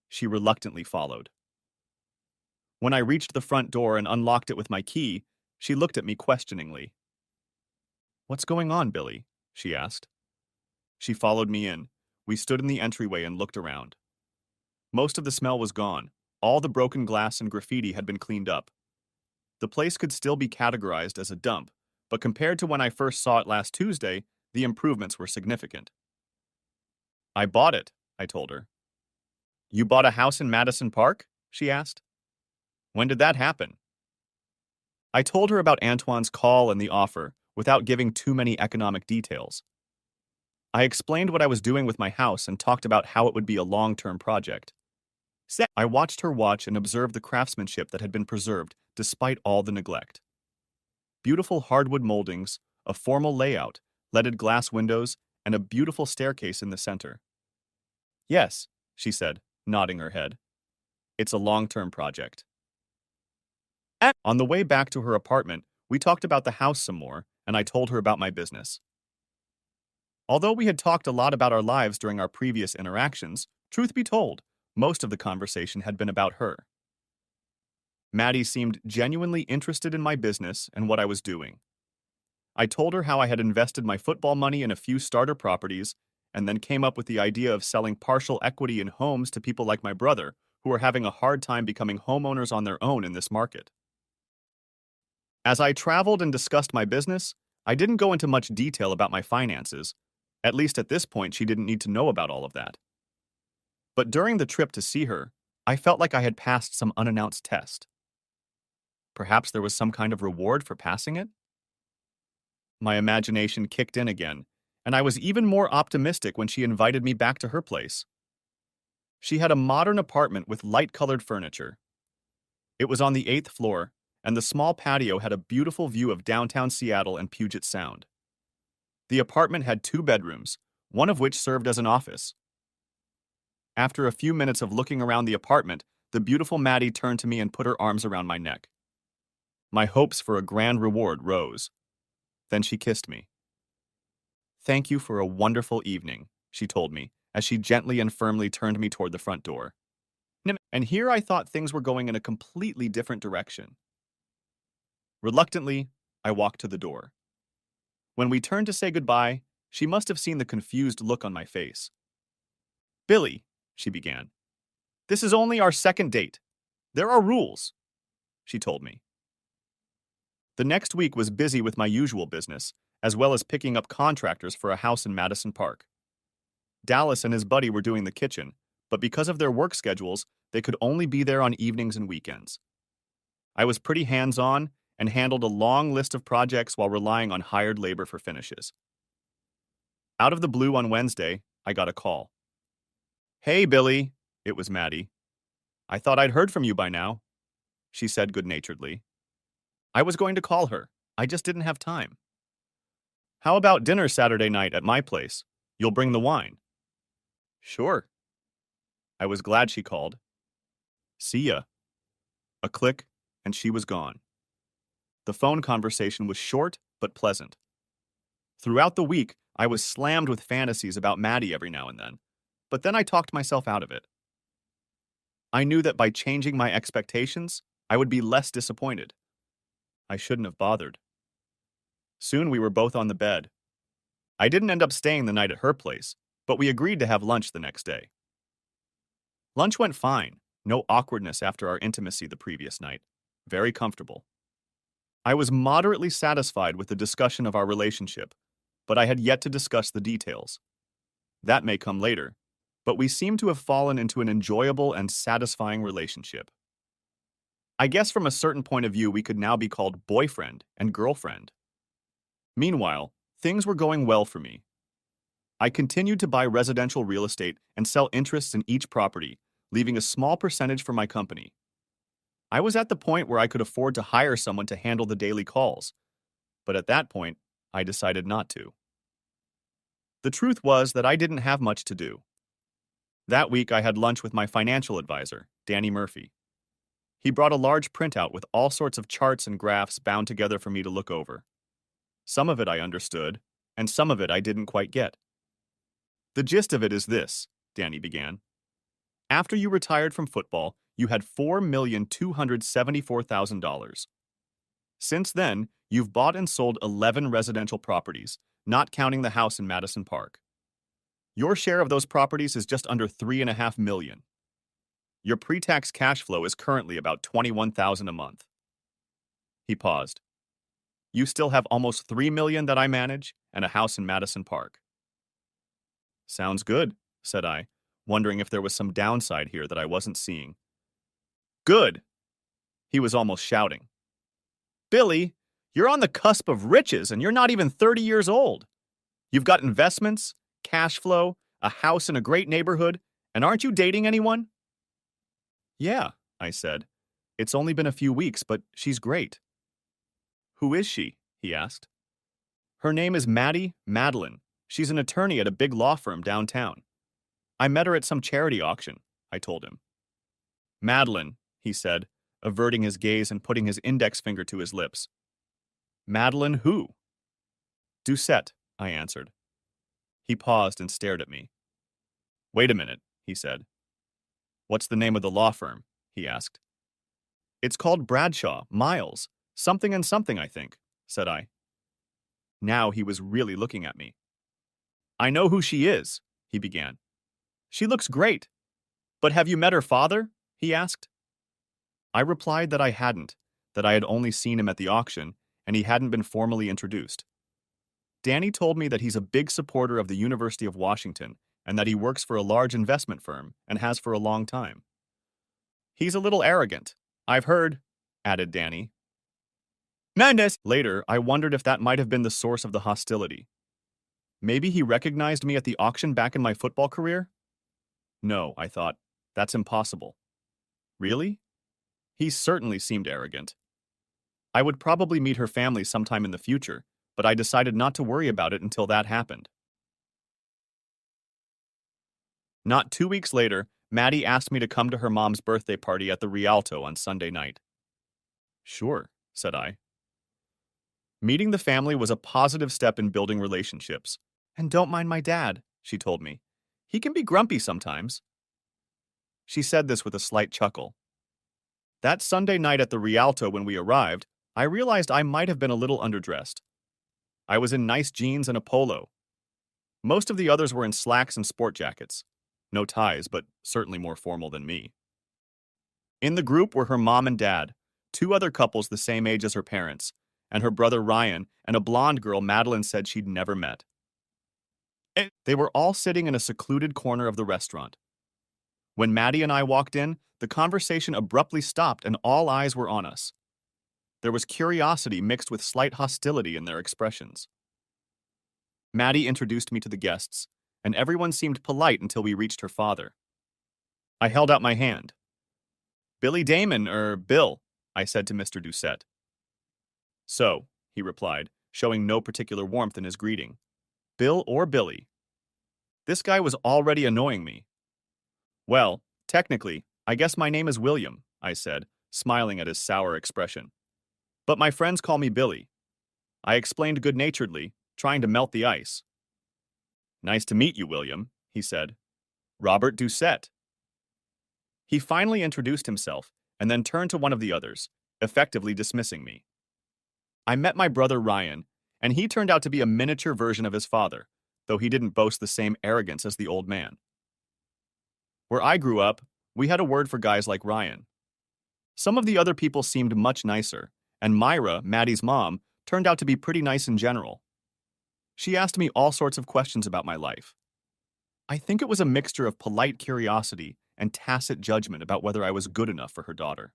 She reluctantly followed. When I reached the front door and unlocked it with my key, she looked at me questioningly. "What's going on, Billy?" she asked. She followed me in. We stood in the entryway and looked around. Most of the smell was gone. All the broken glass and graffiti had been cleaned up. The place could still be categorized as a dump, but compared to when I first saw it last Tuesday, the improvements were significant. "I bought it," I told her. "You bought a house in Madison Park?" she asked. "When did that happen?" I told her about Antoine's call and the offer, without giving too many economic details. I explained what I was doing with my house and talked about how it would be a long-term project. I watched her watch and observed the craftsmanship that had been preserved despite all the neglect. Beautiful hardwood moldings, a formal layout, leaded glass windows, and a beautiful staircase in the center. "Yes," she said, nodding her head. "It's a long-term project." On the way back to her apartment, we talked about the house some more, and I told her about my business. Although we had talked a lot about our lives during our previous interactions, truth be told, most of the conversation had been about her. Maddie seemed genuinely interested in my business and what I was doing. I told her how I had invested my football money in a few starter properties and then came up with the idea of selling partial equity in homes to people like my brother, who are having a hard time becoming homeowners on their own in this market. As I traveled and discussed my business, I didn't go into much detail about my finances. At least at this point, she didn't need to know about all of that. But during the trip to see her, I felt like I had passed some unannounced test. Perhaps there was some kind of reward for passing it? My imagination kicked in again, and I was even more optimistic when she invited me back to her place. She had a modern apartment with light-colored furniture. It was on the 8th floor, and the small patio had a beautiful view of downtown Seattle and Puget Sound. The apartment had 2 bedrooms, one of which served as an office. After a few minutes of looking around the apartment, the beautiful Maddie turned to me and put her arms around my neck. My hopes for a grand reward rose. Then she kissed me. "Thank you for a wonderful evening," she told me, as she gently and firmly turned me toward the front door. And here I thought things were going in a completely different direction. Reluctantly, I walked to the door. When we turned to say goodbye, she must have seen the confused look on my face. "Billy," she began, "this is only our second date. There are rules," she told me. The next week was busy with my usual business, as well as picking up contractors for a house in Madison Park. Dallas and his buddy were doing the kitchen, but because of their work schedules, they could only be there on evenings and weekends. I was pretty hands-on and handled a long list of projects while relying on hired labor for finishes. Out of the blue on Wednesday, I got a call. "Hey, Billy," it was Maddie. "I thought I'd heard from you by now," she said good-naturedly. I was going to call her. I just didn't have time. "How about dinner Saturday night at my place? You'll bring the wine." "Sure." I was glad she called. "See ya." A click, and she was gone. The phone conversation was short but pleasant. Throughout the week, I was slammed with fantasies about Maddie every now and then, but then I talked myself out of it. I knew that by changing my expectations, I would be less disappointed. I shouldn't have bothered. Soon we were both on the bed. I didn't end up staying the night at her place, but we agreed to have lunch the next day. Lunch went fine, no awkwardness after our intimacy the previous night. Very comfortable. I was moderately satisfied with the discussion of our relationship, but I had yet to discuss the details. That may come later, but we seem to have fallen into an enjoyable and satisfying relationship. I guess from a certain point of view we could now be called boyfriend and girlfriend. Meanwhile, things were going well for me. I continued to buy residential real estate and sell interests in each property, leaving a small percentage for my company. I was at the point where I could afford to hire someone to handle the daily calls, but at that point, I decided not to. The truth was that I didn't have much to do. That week, I had lunch with my financial advisor, Danny Murphy. He brought a large printout with all sorts of charts and graphs bound together for me to look over. Some of it I understood, and some of it I didn't quite get. The gist of it is this, Danny began. After you retired from football, you had $4,274,000. Since then, you've bought and sold 11 residential properties, not counting the house in Madison Park. Your share of those properties is just under $3.5 million. Your pre-tax cash flow is currently about $21,000 a month. He paused. You still have almost $3 million that I manage and a house in Madison Park. Sounds good, said I, wondering if there was some downside here that I wasn't seeing. Good! He was almost shouting. Billy, you're on the cusp of riches and you're not even 30 years old. You've got investments, cash flow, a house in a great neighborhood, and aren't you dating anyone? Yeah, I said. It's only been a few weeks, but she's great. Who is she? He asked. Her name is Madeline. She's an attorney at a big law firm downtown. I met her at some charity auction, I told him. Madeline, he said, averting his gaze and putting his index finger to his lips. Madeline who? Doucette, I answered. He paused and stared at me. Wait a minute, he said. What's the name of the law firm? He asked. It's called Bradshaw, Miles, something and something, I think, said I. Now he was really looking at me. I know who she is, he began. She looks great. But have you met her father? He asked. I replied that I hadn't, that I had only seen him at the auction, and he hadn't been formally introduced. Danny told me that he's a big supporter of the University of Washington and that he works for a large investment firm and has for a long time. He's a little arrogant, I've heard, added Danny. Madness! Later, I wondered if that might have been the source of the hostility. Maybe he recognized me at the auction back in my football career? No, I thought. That's impossible. Really? He certainly seemed arrogant. I would probably meet her family sometime in the future, but I decided not to worry about it until that happened. Not 2 weeks later, Maddie asked me to come to her mom's birthday party at the Rialto on Sunday night. Sure, said I. Meeting the family was a positive step in building relationships. And don't mind my dad, she told me. He can be grumpy sometimes. She said this with a slight chuckle. That Sunday night at the Rialto when we arrived, I realized I might have been a little underdressed. I was in nice jeans and a polo. Most of the others were in slacks and sport jackets. No ties, but certainly more formal than me. In the group were her mom and dad, 2 other couples the same age as her parents, and her brother Ryan and a blonde girl Madeline said she'd never met. They were all sitting in a secluded corner of the restaurant. When Maddie and I walked in, the conversation abruptly stopped and all eyes were on us. There was curiosity mixed with slight hostility in their expressions. Maddie introduced me to the guests, and everyone seemed polite until we reached her father. I held out my hand. Billy Damon, Bill, I said to Mr. Doucette. So, he replied, showing no particular warmth in his greeting. Bill or Billy. This guy was already annoying me. Well, technically, I guess my name is William, I said, smiling at his sour expression. But my friends call me Billy. I explained good-naturedly, trying to melt the ice. Nice to meet you, William, he said. Robert Doucette. He finally introduced himself and then turned to one of the others, effectively dismissing me. I met my brother Ryan, and he turned out to be a miniature version of his father, though he didn't boast the same arrogance as the old man. Where I grew up, we had a word for guys like Ryan. Some of the other people seemed much nicer, and Myra, Maddie's mom, turned out to be pretty nice in general. She asked me all sorts of questions about my life. I think it was a mixture of polite curiosity and tacit judgment about whether I was good enough for her daughter.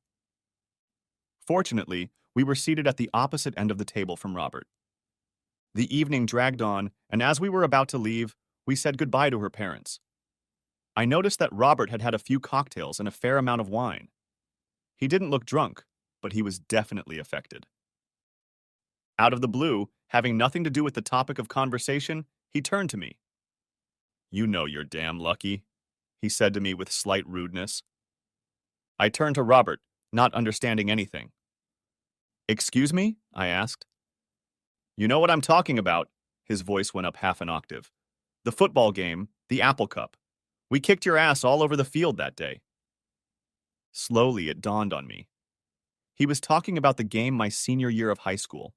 Fortunately, we were seated at the opposite end of the table from Robert. The evening dragged on, and as we were about to leave, we said goodbye to her parents. I noticed that Robert had had a few cocktails and a fair amount of wine. He didn't look drunk, but he was definitely affected. Out of the blue, having nothing to do with the topic of conversation, he turned to me. "You know you're damn lucky," he said to me with slight rudeness. I turned to Robert, not understanding anything. "Excuse me?" I asked. "You know what I'm talking about." His voice went up half an octave. "The football game, the Apple Cup. We kicked your ass all over the field that day." Slowly, it dawned on me. He was talking about the game my senior year of high school.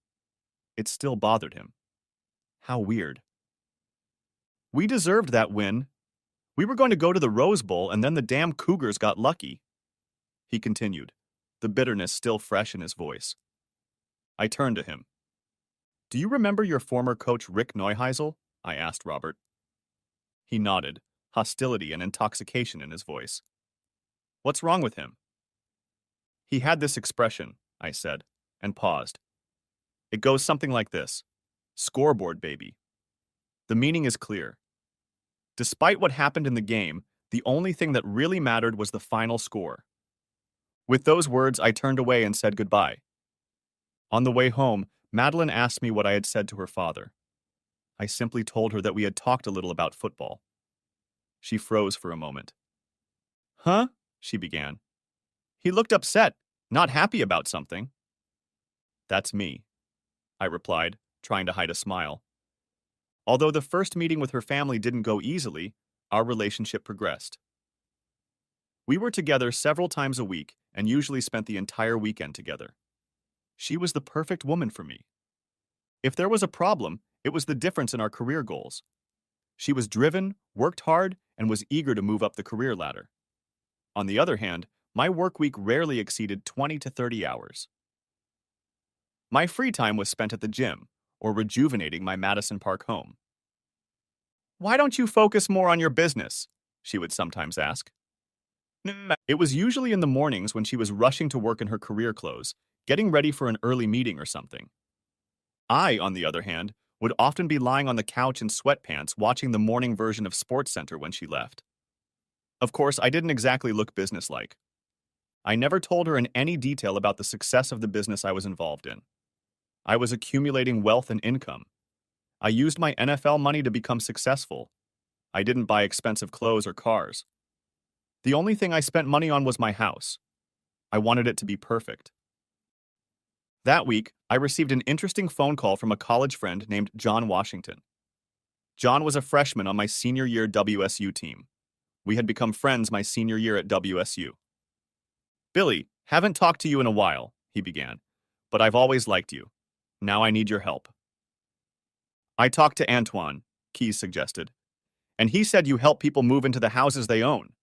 It still bothered him. How weird. "We deserved that win. We were going to go to the Rose Bowl, and then the damn Cougars got lucky," he continued, the bitterness still fresh in his voice. I turned to him. "Do you remember your former coach Rick Neuheisel?" I asked Robert. He nodded, hostility and intoxication in his voice. "What's wrong with him?" "He had this expression," I said, and paused. "It goes something like this: scoreboard, baby." The meaning is clear. Despite what happened in the game, the only thing that really mattered was the final score. With those words, I turned away and said goodbye. On the way home, Madeline asked me what I had said to her father. I simply told her that we had talked a little about football. She froze for a moment. "Huh?" she began. "He looked upset, not happy about something." "That's me," I replied, trying to hide a smile. Although the first meeting with her family didn't go easily, our relationship progressed. We were together several times a week and usually spent the entire weekend together. She was the perfect woman for me. If there was a problem, it was the difference in our career goals. She was driven, worked hard, and was eager to move up the career ladder. On the other hand, my work week rarely exceeded 20 to 30 hours. My free time was spent at the gym or rejuvenating my Madison Park home. "Why don't you focus more on your business?" she would sometimes ask. It was usually in the mornings when she was rushing to work in her career clothes, getting ready for an early meeting or something. I, on the other hand, would often be lying on the couch in sweatpants watching the morning version of SportsCenter when she left. Of course, I didn't exactly look businesslike. I never told her in any detail about the success of the business I was involved in. I was accumulating wealth and income. I used my NFL money to become successful. I didn't buy expensive clothes or cars. The only thing I spent money on was my house. I wanted it to be perfect. That week, I received an interesting phone call from a college friend named John Washington. John was a freshman on my senior year WSU team. We had become friends my senior year at WSU. "Billy, haven't talked to you in a while," he began, "but I've always liked you. Now I need your help." "I talked to Antoine," Keyes suggested, "and he said you help people move into the houses they own."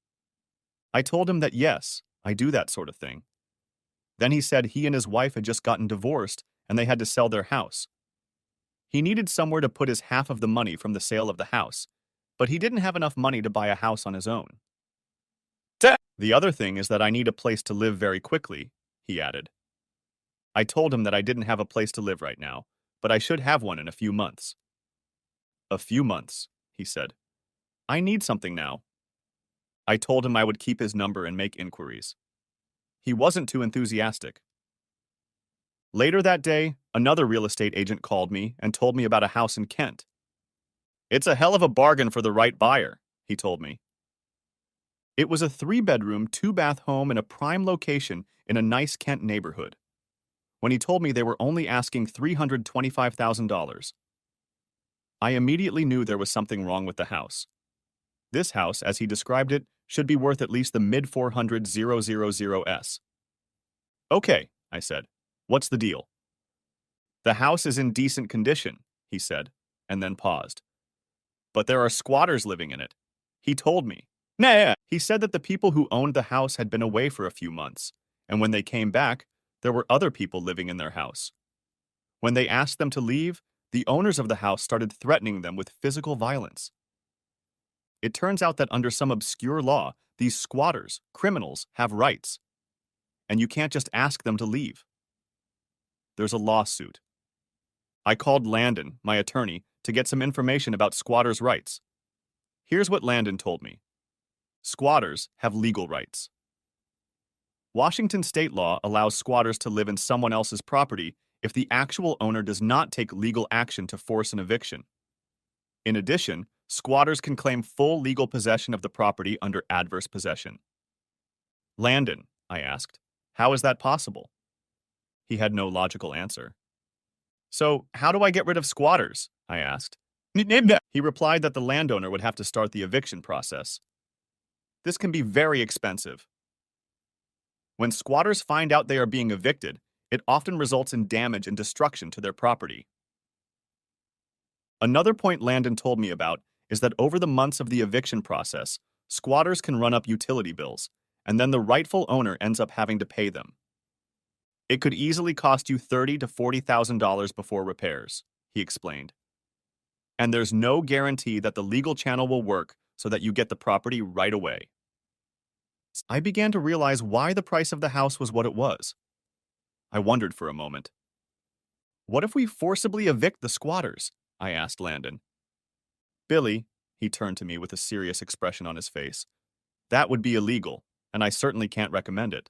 I told him that yes, I do that sort of thing. Then he said he and his wife had just gotten divorced and they had to sell their house. He needed somewhere to put his half of the money from the sale of the house, but he didn't have enough money to buy a house on his own. "The other thing is that I need a place to live very quickly," he added. I told him that I didn't have a place to live right now, but I should have one in a few months. "A few months," he said. "I need something now." I told him I would keep his number and make inquiries. He wasn't too enthusiastic. Later that day, another real estate agent called me and told me about a house in Kent. "It's a hell of a bargain for the right buyer," he told me. It was a 3-bedroom, 2-bath home in a prime location in a nice Kent neighborhood. When he told me they were only asking $325,000. I immediately knew there was something wrong with the house. This house, as he described it, should be worth at least the mid-400,000s. "Okay," I said. "What's the deal?" "The house is in decent condition," he said, and then paused. "But there are squatters living in it. He told me." Nah. He said that the people who owned the house had been away for a few months, and when they came back, there were other people living in their house. When they asked them to leave, the owners of the house started threatening them with physical violence. It turns out that under some obscure law, these squatters, criminals, have rights, and you can't just ask them to leave. There's a lawsuit. I called Landon, my attorney, to get some information about squatters' rights. Here's what Landon told me. Squatters have legal rights. Washington state law allows squatters to live in someone else's property if the actual owner does not take legal action to force an eviction. In addition, squatters can claim full legal possession of the property under adverse possession. Landon, I asked, how is that possible? He had no logical answer. So, how do I get rid of squatters? I asked. He replied that the landowner would have to start the eviction process. This can be very expensive. When squatters find out they are being evicted, it often results in damage and destruction to their property. Another point Landon told me about is that over the months of the eviction process, squatters can run up utility bills, and then the rightful owner ends up having to pay them. It could easily cost you $30,000 to $40,000 before repairs, he explained. And there's no guarantee that the legal channel will work so that you get the property right away. I began to realize why the price of the house was what it was. I wondered for a moment. What if we forcibly evict the squatters? I asked Landon. Billy, he turned to me with a serious expression on his face. That would be illegal, and I certainly can't recommend it.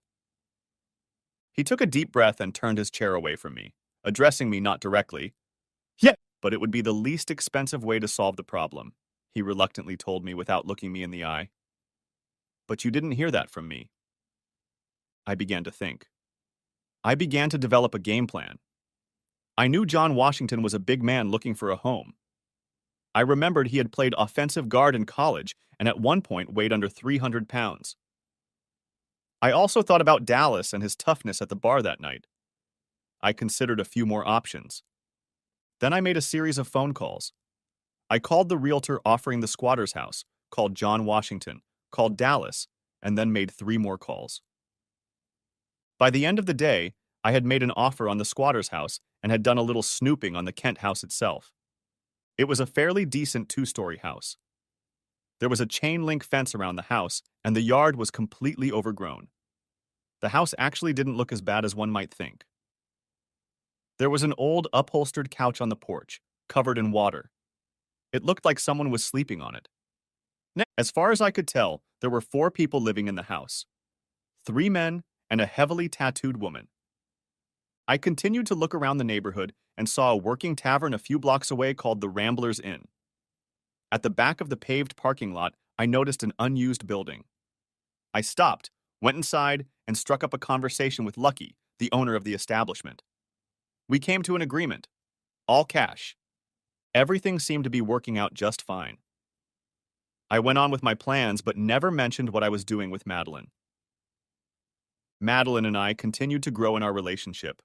He took a deep breath and turned his chair away from me, addressing me not directly. Yeah, but it would be the least expensive way to solve the problem, he reluctantly told me without looking me in the eye. But you didn't hear that from me. I began to think. I began to develop a game plan. I knew John Washington was a big man looking for a home. I remembered he had played offensive guard in college and at one point weighed under 300 pounds. I also thought about Dallas and his toughness at the bar that night. I considered a few more options. Then I made a series of phone calls. I called the realtor offering the squatter's house, called John Washington, called Dallas, and then made 3 more calls. By the end of the day, I had made an offer on the squatter's house and had done a little snooping on the Kent house itself. It was a fairly decent 2-story house. There was a chain-link fence around the house, and the yard was completely overgrown. The house actually didn't look as bad as one might think. There was an old upholstered couch on the porch, covered in water. It looked like someone was sleeping on it. As far as I could tell, there were 4 people living in the house. 3 men and a heavily tattooed woman. I continued to look around the neighborhood and saw a working tavern a few blocks away called the Ramblers Inn. At the back of the paved parking lot, I noticed an unused building. I stopped, went inside, and struck up a conversation with Lucky, the owner of the establishment. We came to an agreement. All cash. Everything seemed to be working out just fine. I went on with my plans but never mentioned what I was doing with Madeline. Madeline and I continued to grow in our relationship.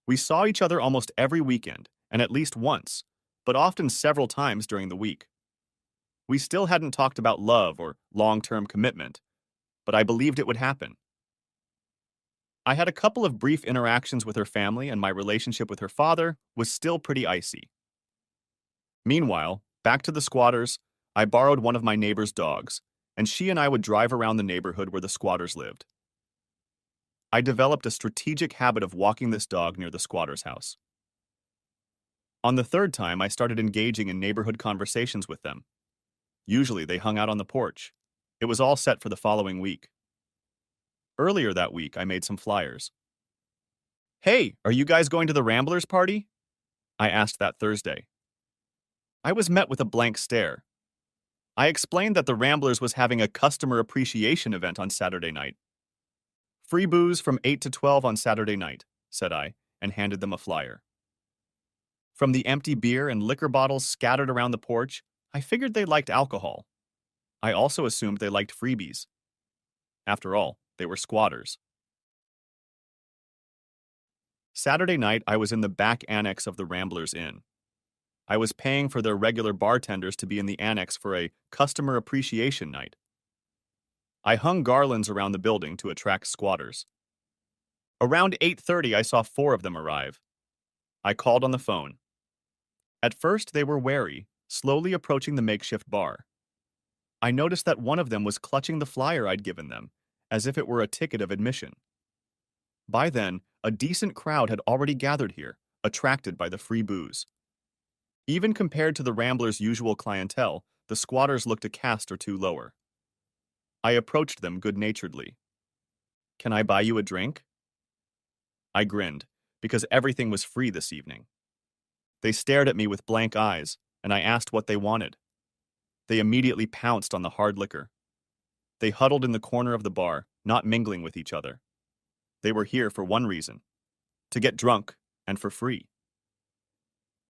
We saw each other almost every weekend, and at least once, but often several times during the week. We still hadn't talked about love or long-term commitment, but I believed it would happen. I had a couple of brief interactions with her family, and my relationship with her father was still pretty icy. Meanwhile, back to the squatters, I borrowed one of my neighbor's dogs, and she and I would drive around the neighborhood where the squatters lived. I developed a strategic habit of walking this dog near the squatter's house. On the 3rd time, I started engaging in neighborhood conversations with them. Usually, they hung out on the porch. It was all set for the following week. Earlier that week, I made some flyers. Hey, are you guys going to the Ramblers party? I asked that Thursday. I was met with a blank stare. I explained that the Ramblers was having a customer appreciation event on Saturday night. Free booze from 8 to 12 on Saturday night, said I, and handed them a flyer. From the empty beer and liquor bottles scattered around the porch, I figured they liked alcohol. I also assumed they liked freebies. After all, they were squatters. Saturday night, I was in the back annex of the Ramblers Inn. I was paying for their regular bartenders to be in the annex for a customer appreciation night. I hung garlands around the building to attract squatters. Around 8:30, I saw 4 of them arrive. I called on the phone. At first, they were wary, slowly approaching the makeshift bar. I noticed that one of them was clutching the flyer I'd given them, as if it were a ticket of admission. By then, a decent crowd had already gathered here, attracted by the free booze. Even compared to the Ramblers' usual clientele, the squatters looked a caste or 2 lower. I approached them good-naturedly. Can I buy you a drink? I grinned, because everything was free this evening. They stared at me with blank eyes, and I asked what they wanted. They immediately pounced on the hard liquor. They huddled in the corner of the bar, not mingling with each other. They were here for one reason: to get drunk, and for free.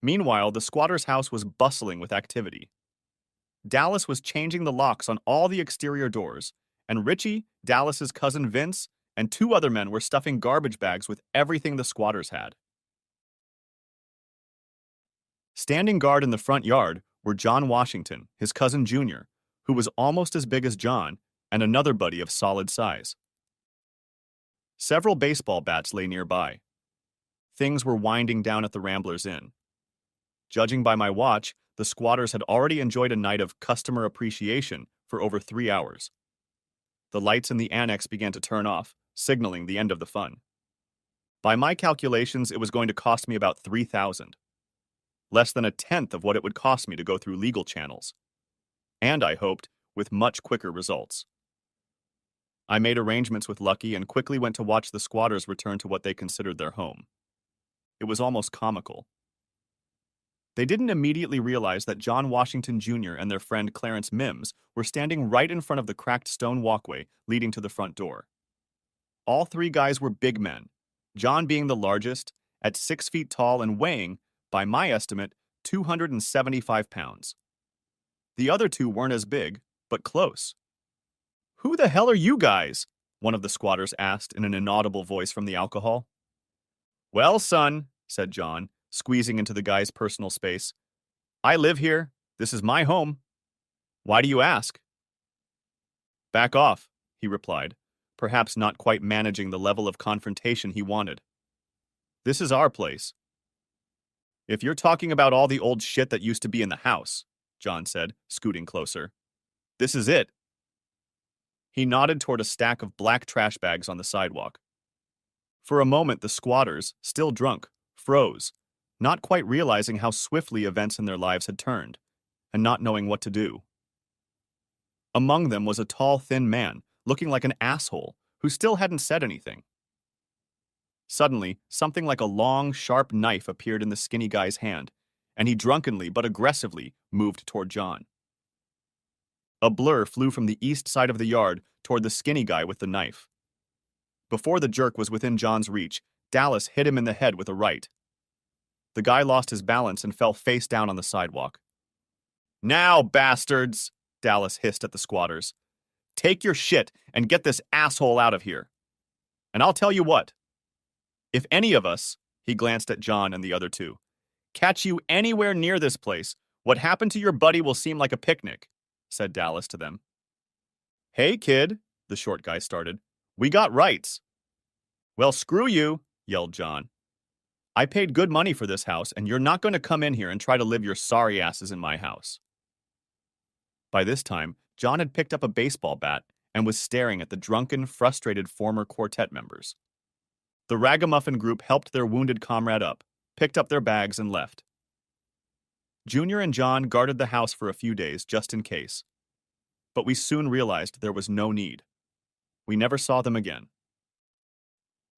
Meanwhile, the squatter's house was bustling with activity. Dallas was changing the locks on all the exterior doors, and Richie, Dallas's cousin Vince, and two other men were stuffing garbage bags with everything the squatters had. Standing guard in the front yard were John Washington, his cousin Junior, who was almost as big as John, and another buddy of solid size. Several baseball bats lay nearby. Things were winding down at the Ramblers Inn. Judging by my watch, the squatters had already enjoyed a night of customer appreciation for over 3 hours. The lights in the annex began to turn off, signaling the end of the fun. By my calculations, it was going to cost me about $3,000. Less than a tenth of what it would cost me to go through legal channels. And I hoped, with much quicker results. I made arrangements with Lucky and quickly went to watch the squatters return to what they considered their home. It was almost comical. They didn't immediately realize that John Washington Jr. and their friend Clarence Mims were standing right in front of the cracked stone walkway leading to the front door. All three guys were big men, John being the largest, at 6 feet tall and weighing, by my estimate, 275 pounds. The other two weren't as big, but close. "Who the hell are you guys?" one of the squatters asked in an inaudible voice from the alcohol. "Well, son," said John, squeezing into the guy's personal space, "I live here. This is my home. Why do you ask?" "Back off," he replied, perhaps not quite managing the level of confrontation he wanted. "This is our place." "If you're talking about all the old shit that used to be in the house," John said, scooting closer, "this is it." He nodded toward a stack of black trash bags on the sidewalk. For a moment, the squatters, still drunk, froze, not quite realizing how swiftly events in their lives had turned, and not knowing what to do. Among them was a tall, thin man, looking like an asshole, who still hadn't said anything. Suddenly, something like a long, sharp knife appeared in the skinny guy's hand, and he drunkenly but aggressively moved toward John. A blur flew from the east side of the yard toward the skinny guy with the knife. Before the jerk was within John's reach, Dallas hit him in the head with a right. The guy lost his balance and fell face down on the sidewalk. "Now, bastards!" Dallas hissed at the squatters. "Take your shit and get this asshole out of here. And I'll tell you what. If any of us," he glanced at John and the other two, "catch you anywhere near this place, what happened to your buddy will seem like a picnic," said Dallas to them. "Hey, kid," the short guy started. "We got rights." "Well, screw you," yelled John. "I paid good money for this house, and you're not going to come in here and try to live your sorry asses in my house." By this time, John had picked up a baseball bat and was staring at the drunken, frustrated former quartet members. The ragamuffin group helped their wounded comrade up, picked up their bags, and left. Junior and John guarded the house for a few days just in case. But we soon realized there was no need. We never saw them again.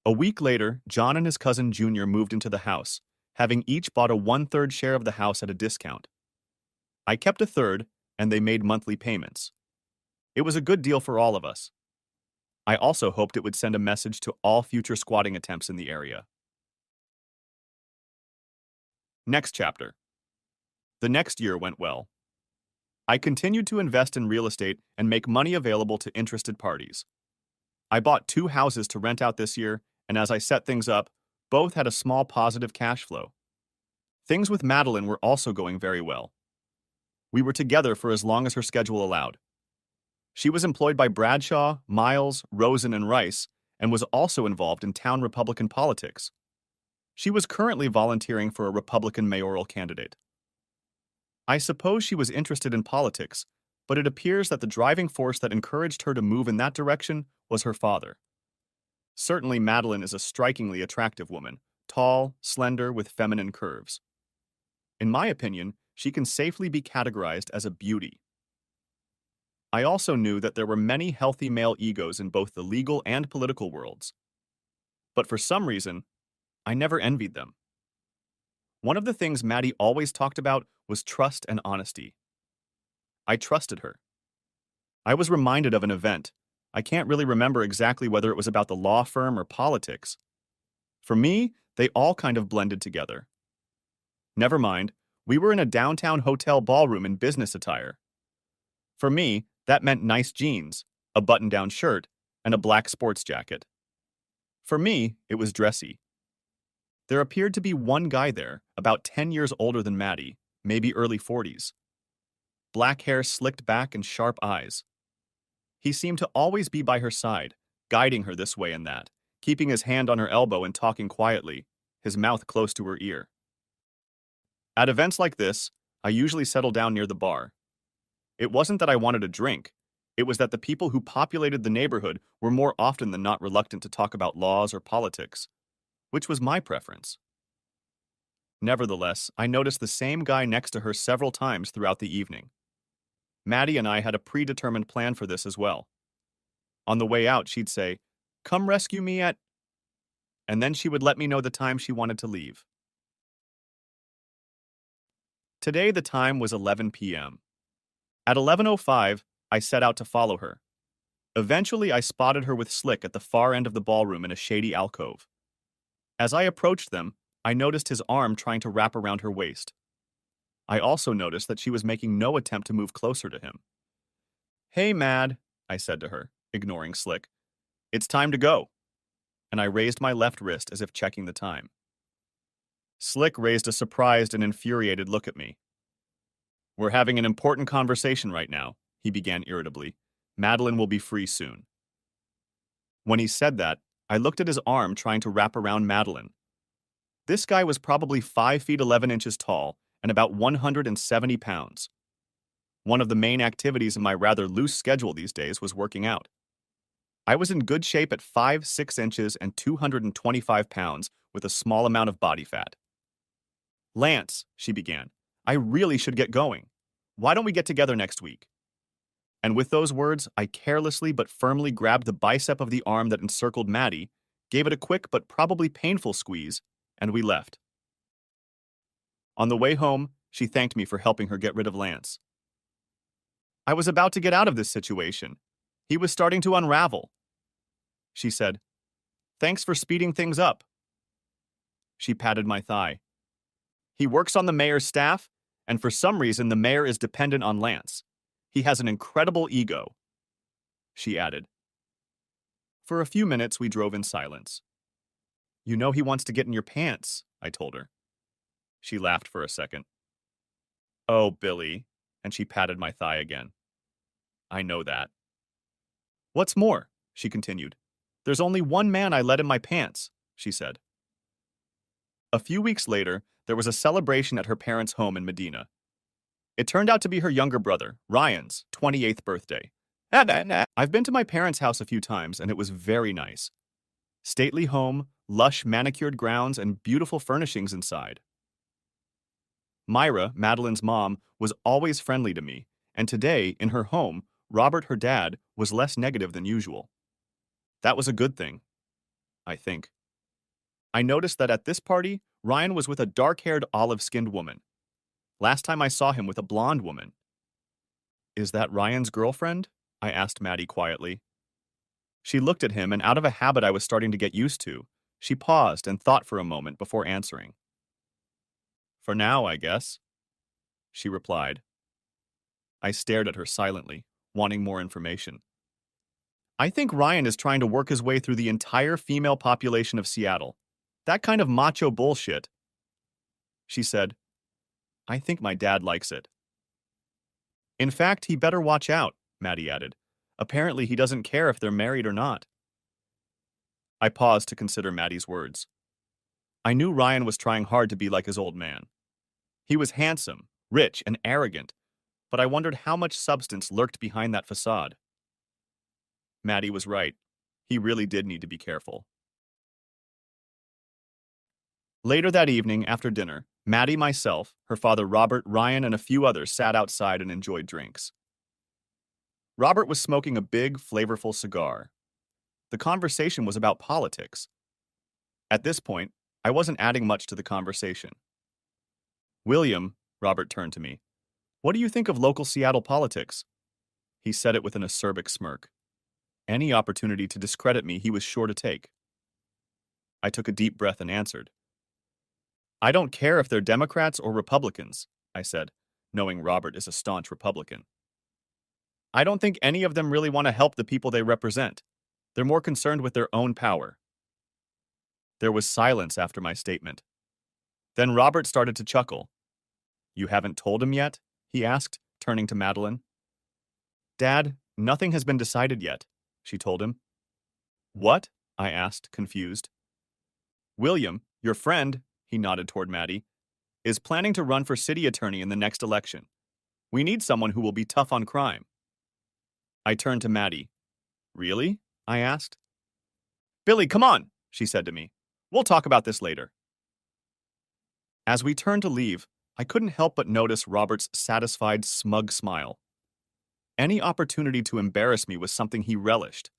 A week later, John and his cousin Junior moved into the house, having each bought a 1/3 share of the house at a discount. I kept a third, and they made monthly payments. It was a good deal for all of us. I also hoped it would send a message to all future squatting attempts in the area. Next chapter. The next year went well. I continued to invest in real estate and make money available to interested parties. I bought 2 houses to rent out this year, and as I set things up, both had a small positive cash flow. Things with Madeline were also going very well. We were together for as long as her schedule allowed. She was employed by Bradshaw, Miles, Rosen, and Rice, and was also involved in town Republican politics. She was currently volunteering for a Republican mayoral candidate. I suppose she was interested in politics, but it appears that the driving force that encouraged her to move in that direction was her father. Certainly, Madeline is a strikingly attractive woman, tall, slender, with feminine curves. In my opinion, she can safely be categorized as a beauty. I also knew that there were many healthy male egos in both the legal and political worlds. But for some reason, I never envied them. One of the things Maddie always talked about was trust and honesty. I trusted her. I was reminded of an event. I can't really remember exactly whether it was about the law firm or politics. For me, they all kind of blended together. Never mind, we were in a downtown hotel ballroom in business attire. For me, that meant nice jeans, a button-down shirt, and a black sports jacket. For me, it was dressy. There appeared to be one guy there, about 10 years older than Maddie, maybe early 40s. Black hair slicked back and sharp eyes. He seemed to always be by her side, guiding her this way and that, keeping his hand on her elbow and talking quietly, his mouth close to her ear. At events like this, I usually settle down near the bar. It wasn't that I wanted a drink. It was that the people who populated the neighborhood were more often than not reluctant to talk about laws or politics, which was my preference. Nevertheless, I noticed the same guy next to her several times throughout the evening. Maddie and I had a predetermined plan for this as well. On the way out, she'd say, "Come rescue me at," and then she would let me know the time she wanted to leave. Today, the time was 11 p.m. At 11:05, I set out to follow her. Eventually, I spotted her with Slick at the far end of the ballroom in a shady alcove. As I approached them, I noticed his arm trying to wrap around her waist. I also noticed that she was making no attempt to move closer to him. "Hey, Mad," I said to her, ignoring Slick. "It's time to go." And I raised my left wrist as if checking the time. Slick raised a surprised and infuriated look at me. "We're having an important conversation right now," he began irritably. "Madeline will be free soon." When he said that, I looked at his arm trying to wrap around Madeline. This guy was probably 5 feet 11 inches tall and about 170 pounds. One of the main activities in my rather loose schedule these days was working out. I was in good shape at 5'6" inches and 225 pounds with a small amount of body fat. "Lance," she began, "I really should get going. Why don't we get together next week?" And with those words, I carelessly but firmly grabbed the bicep of the arm that encircled Maddie, gave it a quick but probably painful squeeze, and we left. On the way home, she thanked me for helping her get rid of Lance. I was about to get out of this situation. He was starting to unravel. She said, "Thanks for speeding things up." She patted my thigh. "He works on the mayor's staff, and for some reason the mayor is dependent on Lance. He has an incredible ego," she added. For a few minutes, we drove in silence. "You know he wants to get in your pants," I told her. She laughed for a second. "Oh, Billy," and she patted my thigh again. "I know that." "What's more," she continued, "there's only one man I let in my pants," she said. A few weeks later, there was a celebration at her parents' home in Medina. It turned out to be her younger brother, Ryan's, 28th birthday. I've been to my parents' house a few times, and it was very nice. Stately home, lush manicured grounds, and beautiful furnishings inside. Myra, Madeline's mom, was always friendly to me, and today, in her home, Robert, her dad, was less negative than usual. That was a good thing, I think. I noticed that at this party, Ryan was with a dark-haired, olive-skinned woman. Last time I saw him with a blonde woman. "Is that Ryan's girlfriend?" I asked Maddie quietly. She looked at him, and out of a habit I was starting to get used to, she paused and thought for a moment before answering. "For now, I guess," she replied. I stared at her silently, wanting more information. "I think Ryan is trying to work his way through the entire female population of Seattle. That kind of macho bullshit." She said, "I think my dad likes it." "In fact, he better watch out," Maddie added. "Apparently he doesn't care if they're married or not." I paused to consider Maddie's words. I knew Ryan was trying hard to be like his old man. He was handsome, rich, and arrogant, but I wondered how much substance lurked behind that facade. Maddie was right. He really did need to be careful. Later that evening, after dinner, Maddie, myself, her father Robert, Ryan, and a few others sat outside and enjoyed drinks. Robert was smoking a big, flavorful cigar. The conversation was about politics. At this point, I wasn't adding much to the conversation. William, Robert turned to me. What do you think of local Seattle politics? He said it with an acerbic smirk. Any opportunity to discredit me he was sure to take. I took a deep breath and answered. I don't care if they're Democrats or Republicans, I said, knowing Robert is a staunch Republican. I don't think any of them really want to help the people they represent. They're more concerned with their own power. There was silence after my statement. Then Robert started to chuckle. You haven't told him yet? He asked, turning to Madeline. Dad, nothing has been decided yet, she told him. What? I asked, confused. William, your friend, he nodded toward Maddie, is planning to run for city attorney in the next election. We need someone who will be tough on crime. I turned to Maddie. Really? I asked. Billy, come on, she said to me. We'll talk about this later. As we turned to leave, I couldn't help but notice Robert's satisfied, smug smile. Any opportunity to embarrass me was something he relished,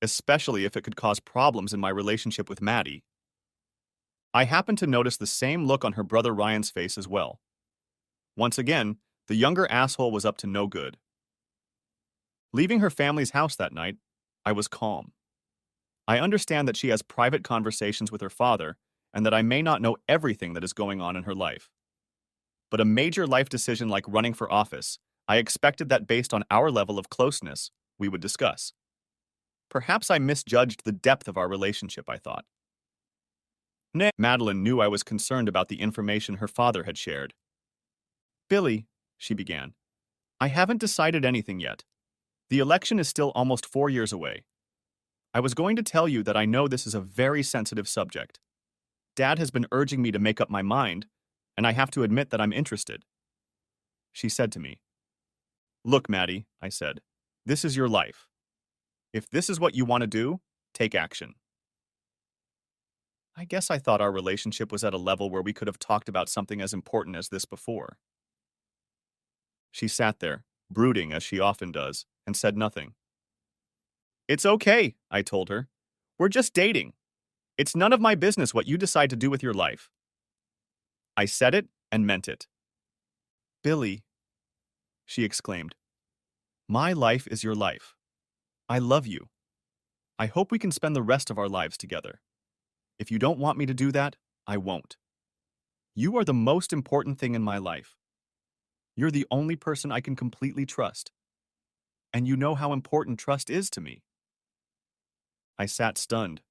especially if it could cause problems in my relationship with Maddie. I happened to notice the same look on her brother Ryan's face as well. Once again, the younger asshole was up to no good. Leaving her family's house that night, I was calm. I understand that she has private conversations with her father and that I may not know everything that is going on in her life. But a major life decision like running for office, I expected that based on our level of closeness, we would discuss. Perhaps I misjudged the depth of our relationship, I thought. Madeline knew I was concerned about the information her father had shared. Billy, she began, I haven't decided anything yet. The election is still almost 4 years away. I was going to tell you that I know this is a very sensitive subject. Dad has been urging me to make up my mind, and I have to admit that I'm interested. She said to me, Look, Maddie, I said, this is your life. If this is what you want to do, take action. I guess I thought our relationship was at a level where we could have talked about something as important as this before. She sat there, brooding as she often does, and said nothing. It's okay, I told her. We're just dating. It's none of my business what you decide to do with your life. I said it and meant it. Billy, she exclaimed, my life is your life. I love you. I hope we can spend the rest of our lives together. If you don't want me to do that, I won't. You are the most important thing in my life. You're the only person I can completely trust. And you know how important trust is to me. I sat stunned.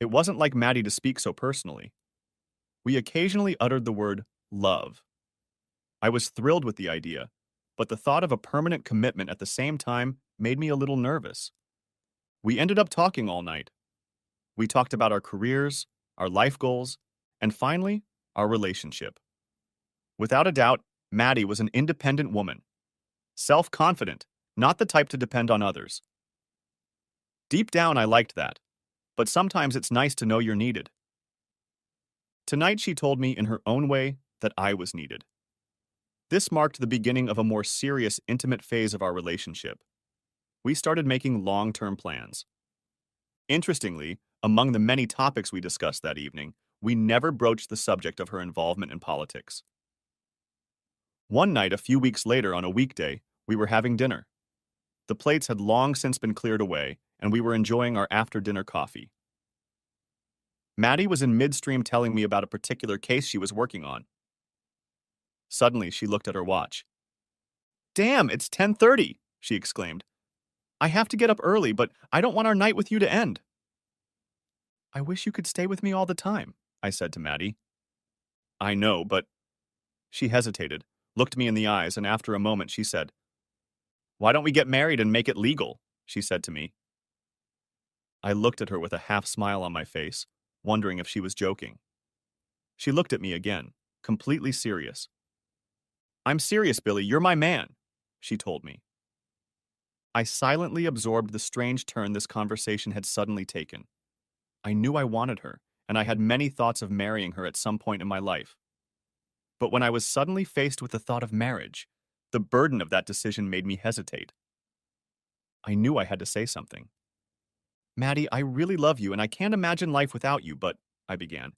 It wasn't like Maddie to speak so personally. We occasionally uttered the word love. I was thrilled with the idea, but the thought of a permanent commitment at the same time made me a little nervous. We ended up talking all night. We talked about our careers, our life goals, and finally, our relationship. Without a doubt, Maddie was an independent woman. Self-confident, not the type to depend on others. Deep down, I liked that, but sometimes it's nice to know you're needed. Tonight, she told me in her own way that I was needed. This marked the beginning of a more serious, intimate phase of our relationship. We started making long-term plans. Interestingly, among the many topics we discussed that evening, we never broached the subject of her involvement in politics. One night, a few weeks later on a weekday, we were having dinner. The plates had long since been cleared away, and we were enjoying our after-dinner coffee. Maddie was in midstream telling me about a particular case she was working on. Suddenly, she looked at her watch. Damn, it's 10:30, she exclaimed. I have to get up early, but I don't want our night with you to end. I wish you could stay with me all the time, I said to Maddie. I know, but... She hesitated, looked me in the eyes, and after a moment she said, Why don't we get married and make it legal? She said to me. I looked at her with a half smile on my face, wondering if she was joking. She looked at me again, completely serious. I'm serious, Billy, you're my man, she told me. I silently absorbed the strange turn this conversation had suddenly taken. I knew I wanted her, and I had many thoughts of marrying her at some point in my life. But when I was suddenly faced with the thought of marriage, the burden of that decision made me hesitate. I knew I had to say something. Maddie, I really love you and I can't imagine life without you, but I began.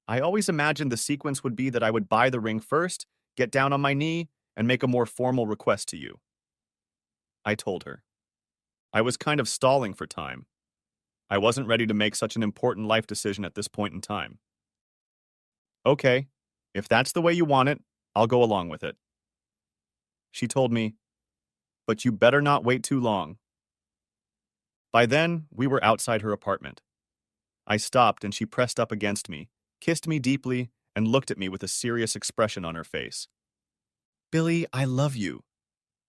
I always imagined the sequence would be that I would buy the ring first, get down on my knee, and make a more formal request to you. I told her. I was kind of stalling for time. I wasn't ready to make such an important life decision at this point in time. Okay, if that's the way you want it, I'll go along with it. She told me, but you better not wait too long. By then, we were outside her apartment. I stopped and she pressed up against me, kissed me deeply, and looked at me with a serious expression on her face. Billy, I love you,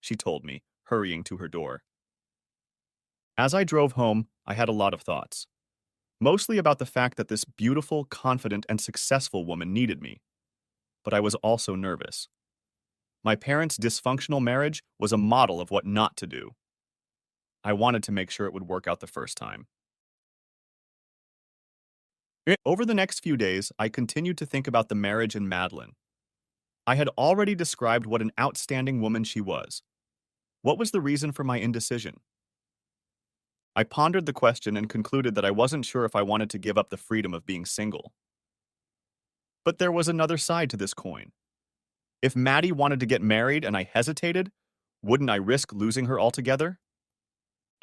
she told me, hurrying to her door. As I drove home, I had a lot of thoughts, mostly about the fact that this beautiful, confident, and successful woman needed me. But I was also nervous. My parents' dysfunctional marriage was a model of what not to do. I wanted to make sure it would work out the first time. Over the next few days, I continued to think about the marriage and Madeline. I had already described what an outstanding woman she was. What was the reason for my indecision? I pondered the question and concluded that I wasn't sure if I wanted to give up the freedom of being single. But there was another side to this coin. If Maddie wanted to get married and I hesitated, wouldn't I risk losing her altogether?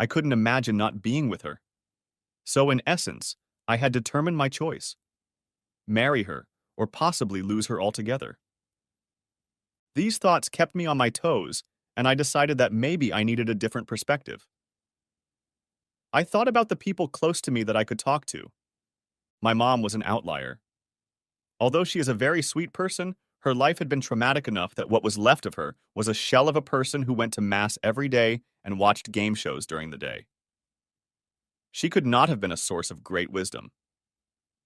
I couldn't imagine not being with her. So in essence, I had determined my choice. Marry her, or possibly lose her altogether. These thoughts kept me on my toes, and I decided that maybe I needed a different perspective. I thought about the people close to me that I could talk to. My mom was an outlier. Although she is a very sweet person, her life had been traumatic enough that what was left of her was a shell of a person who went to mass every day and watched game shows during the day. She could not have been a source of great wisdom.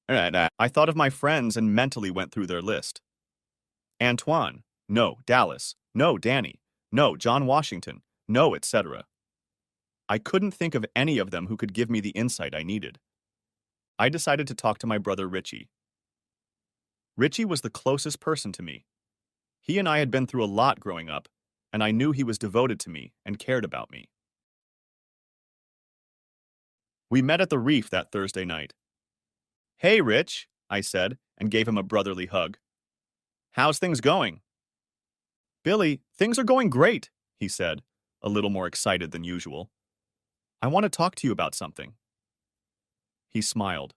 I thought of my friends and mentally went through their list. Antoine, no, Dallas, no, Danny, no, John Washington, no, etc. I couldn't think of any of them who could give me the insight I needed. I decided to talk to my brother Richie. Richie was the closest person to me. He and I had been through a lot growing up, and I knew he was devoted to me and cared about me. We met at the Reef that Thursday night. Hey, Rich, I said, and gave him a brotherly hug. How's things going? Billy, things are going great, he said, a little more excited than usual. I want to talk to you about something. He smiled.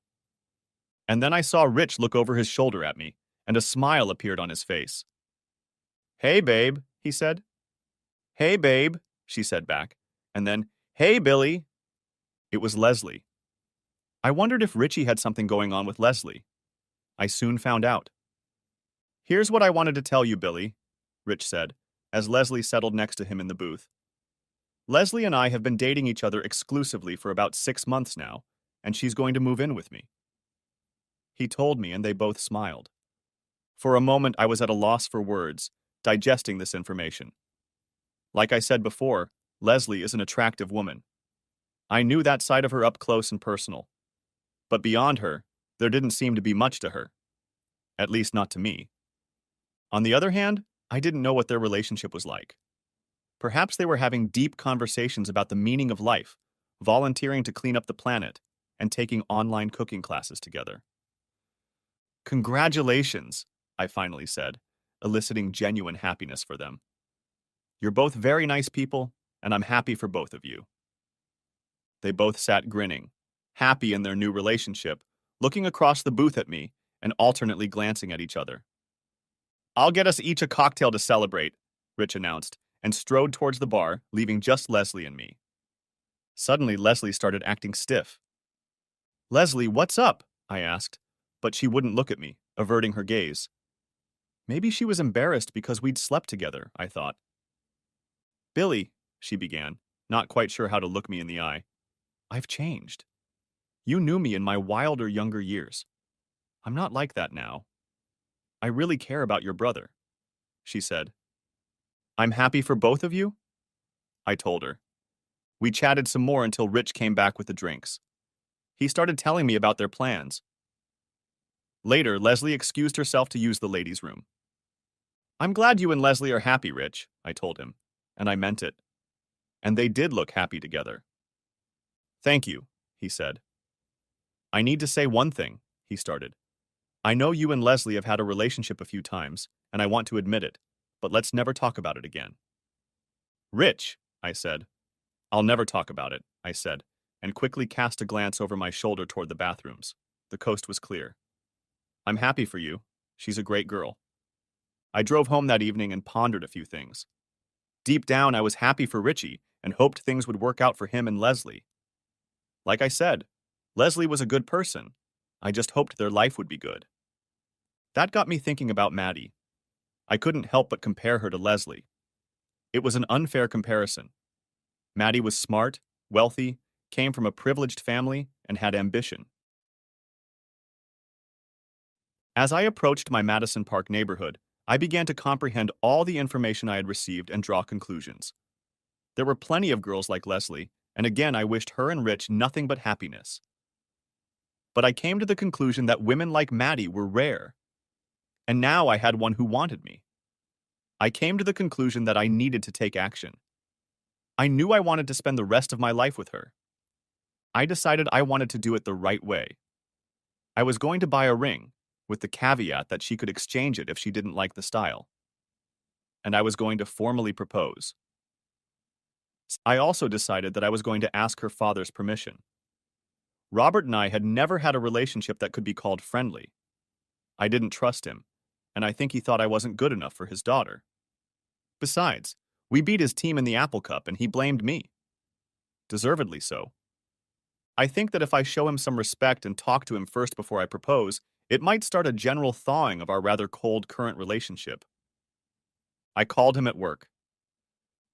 And then I saw Rich look over his shoulder at me, and a smile appeared on his face. Hey, babe, he said. Hey, babe, she said back, and then, hey, Billy. It was Leslie. I wondered if Richie had something going on with Leslie. I soon found out. Here's what I wanted to tell you, Billy, Rich said, as Leslie settled next to him in the booth. Leslie and I have been dating each other exclusively for about 6 months now, and she's going to move in with me. He told me, and they both smiled. For a moment, I was at a loss for words, digesting this information. Like I said before, Leslie is an attractive woman. I knew that side of her up close and personal. But beyond her, there didn't seem to be much to her. At least not to me. On the other hand, I didn't know what their relationship was like. Perhaps they were having deep conversations about the meaning of life, volunteering to clean up the planet, and taking online cooking classes together. Congratulations, I finally said, eliciting genuine happiness for them. You're both very nice people, and I'm happy for both of you. They both sat grinning, happy in their new relationship, looking across the booth at me and alternately glancing at each other. I'll get us each a cocktail to celebrate, Rich announced, and strode towards the bar, leaving just Leslie and me. Suddenly, Leslie started acting stiff. Leslie, what's up? I asked, but she wouldn't look at me, averting her gaze. Maybe she was embarrassed because we'd slept together, I thought. Billy, she began, not quite sure how to look me in the eye. I've changed. You knew me in my wilder younger years. I'm not like that now. I really care about your brother, she said. I'm happy for both of you? I told her. We chatted some more until Rich came back with the drinks. He started telling me about their plans. Later, Leslie excused herself to use the ladies' room. I'm glad you and Leslie are happy, Rich, I told him, and I meant it. and they did look happy together. "Thank you," he said. "I need to say one thing," he started. "I know you and Leslie have had a relationship a few times, and I want to admit it, but let's never talk about it again." "Rich," I said. "I'll never talk about it," I said, and quickly cast a glance over my shoulder toward the bathrooms. The coast was clear. "I'm happy for you. She's a great girl." I drove home that evening and pondered a few things. Deep down, I was happy for Richie and hoped things would work out for him and Leslie. Like I said, Leslie was a good person. I just hoped their life would be good. That got me thinking about Maddie. I couldn't help but compare her to Leslie. It was an unfair comparison. Maddie was smart, wealthy, came from a privileged family, and had ambition. As I approached my Madison Park neighborhood, I began to comprehend all the information I had received and draw conclusions. There were plenty of girls like Leslie, and again I wished her and Rich nothing but happiness. But I came to the conclusion that women like Maddie were rare, and now I had one who wanted me. I came to the conclusion that I needed to take action. I knew I wanted to spend the rest of my life with her. I decided I wanted to do it the right way. I was going to buy a ring, with the caveat that she could exchange it if she didn't like the style. And I was going to formally propose. I also decided that I was going to ask her father's permission. Robert and I had never had a relationship that could be called friendly. I didn't trust him, and I think he thought I wasn't good enough for his daughter. Besides, we beat his team in the Apple Cup and he blamed me. Deservedly so. I think that if I show him some respect and talk to him first before I propose, it might start a general thawing of our rather cold current relationship. I called him at work.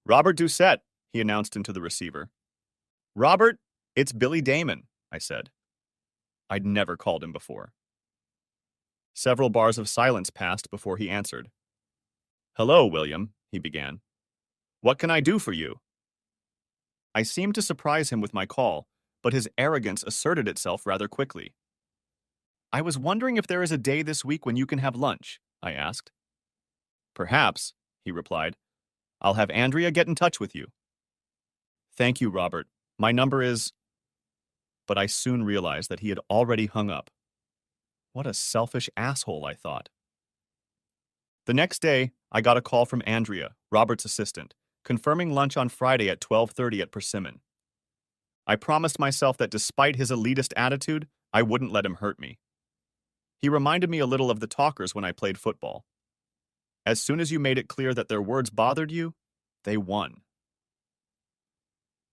"Robert Doucette," he announced into the receiver. "Robert, it's Billy Damon," I said. I'd never called him before. Several bars of silence passed before he answered. "Hello, William," he began. "What can I do for you?" I seemed to surprise him with my call, but his arrogance asserted itself rather quickly. "I was wondering if there is a day this week when you can have lunch," I asked. "Perhaps," he replied. "I'll have Andrea get in touch with you." "Thank you, Robert. My number is—" But I soon realized that he had already hung up. What a selfish asshole, I thought. The next day, I got a call from Andrea, Robert's assistant, confirming lunch on Friday at 12:30 at Persimmon. I promised myself that despite his elitist attitude, I wouldn't let him hurt me. He reminded me a little of the talkers when I played football. As soon as you made it clear that their words bothered you, they won.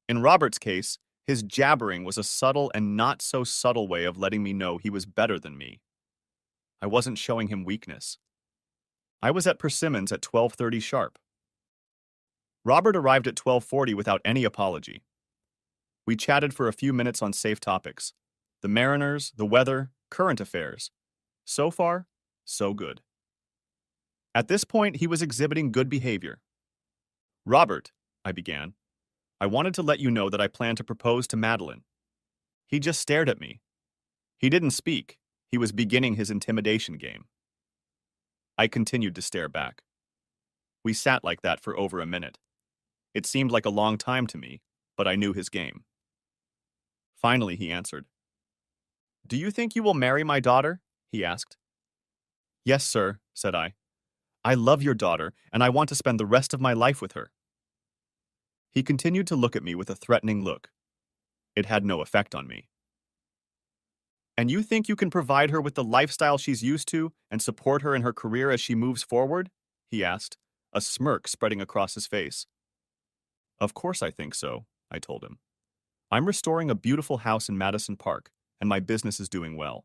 In Robert's case, his jabbering was a subtle and not so subtle way of letting me know he was better than me. I wasn't showing him weakness. I was at Persimmon's at 12:30 sharp. Robert arrived at 12:40 without any apology. We chatted for a few minutes on safe topics: the Mariners, the weather, current affairs. So far, so good. At this point, he was exhibiting good behavior. "Robert," I began, "I wanted to let you know that I plan to propose to Madeline." He just stared at me. He didn't speak. He was beginning his intimidation game. I continued to stare back. We sat like that for over a minute. It seemed like a long time to me, but I knew his game. Finally, he answered. "Do you think you will marry my daughter?" he asked. "Yes, sir," said I. "I love your daughter, and I want to spend the rest of my life with her." He continued to look at me with a threatening look. It had no effect on me. "And you think you can provide her with the lifestyle she's used to and support her in her career as she moves forward?" he asked, a smirk spreading across his face. "Of course I think so," I told him. "I'm restoring a beautiful house in Madison Park, and my business is doing well."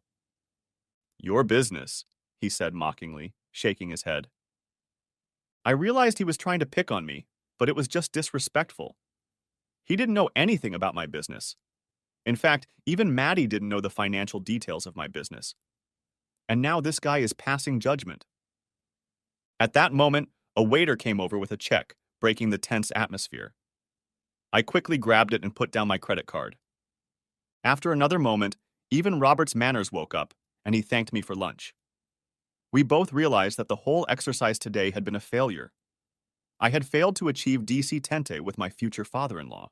"Your business," he said mockingly, shaking his head. I realized he was trying to pick on me, but it was just disrespectful. He didn't know anything about my business. In fact, even Maddie didn't know the financial details of my business. And now this guy is passing judgment. At that moment, a waiter came over with a check, breaking the tense atmosphere. I quickly grabbed it and put down my credit card. After another moment, even Robert's manners woke up, and he thanked me for lunch. We both realized that the whole exercise today had been a failure. I had failed to achieve DC Tente with my future father-in-law.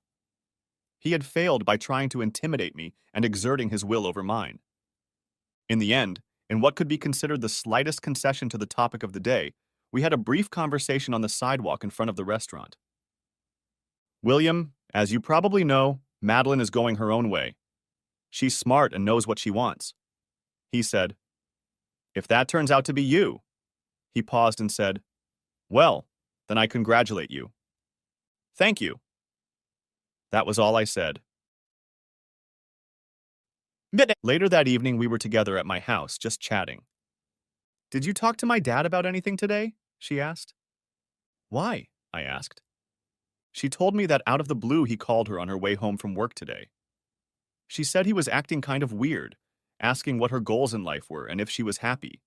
He had failed by trying to intimidate me and exerting his will over mine. In the end, in what could be considered the slightest concession to the topic of the day, we had a brief conversation on the sidewalk in front of the restaurant. William, as you probably know, Madeline is going her own way. She's smart and knows what she wants. He said, if that turns out to be you. He paused and said, well, then I congratulate you. Thank you. That was all I said. Later that evening, we were together at my house, just chatting. Did you talk to my dad about anything today? She asked. Why? I asked. She told me that out of the blue he called her on her way home from work today. She said he was acting kind of weird, asking what her goals in life were and if she was happy.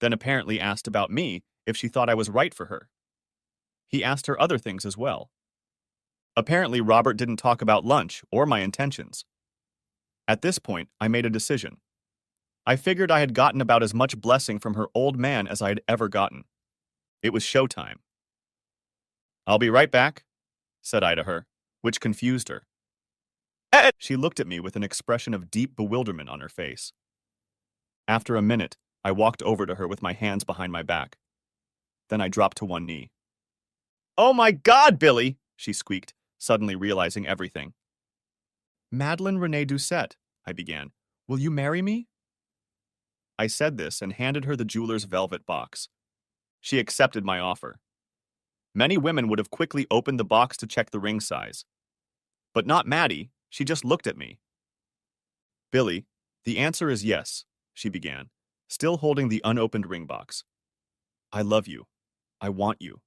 Then apparently asked about me, if she thought I was right for her. He asked her other things as well. Apparently Robert didn't talk about lunch or my intentions. At this point, I made a decision. I figured I had gotten about as much blessing from her old man as I had ever gotten. It was showtime. I'll be right back, said I to her, which confused her. She looked at me with an expression of deep bewilderment on her face. After a minute, I walked over to her with my hands behind my back. Then I dropped to one knee. Oh my God, Billy, she squeaked, suddenly realizing everything. Madeline Renee Doucette, I began. Will you marry me? I said this and handed her the jeweler's velvet box. She accepted my offer. Many women would have quickly opened the box to check the ring size. But not Maddie, she just looked at me. Billy, the answer is yes, she began, still holding the unopened ring box. I love you. I want you.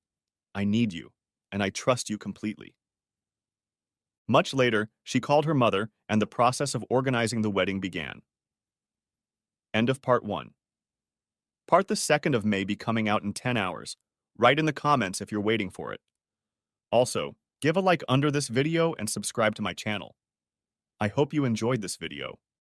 I need you. And I trust you completely. Much later, she called her mother, and the process of organizing the wedding began. End of part 1. Part the 2nd of may be coming out in 10 hours. Write in the comments if you're waiting for it. Also, give a like under this video and subscribe to my channel. I hope you enjoyed this video.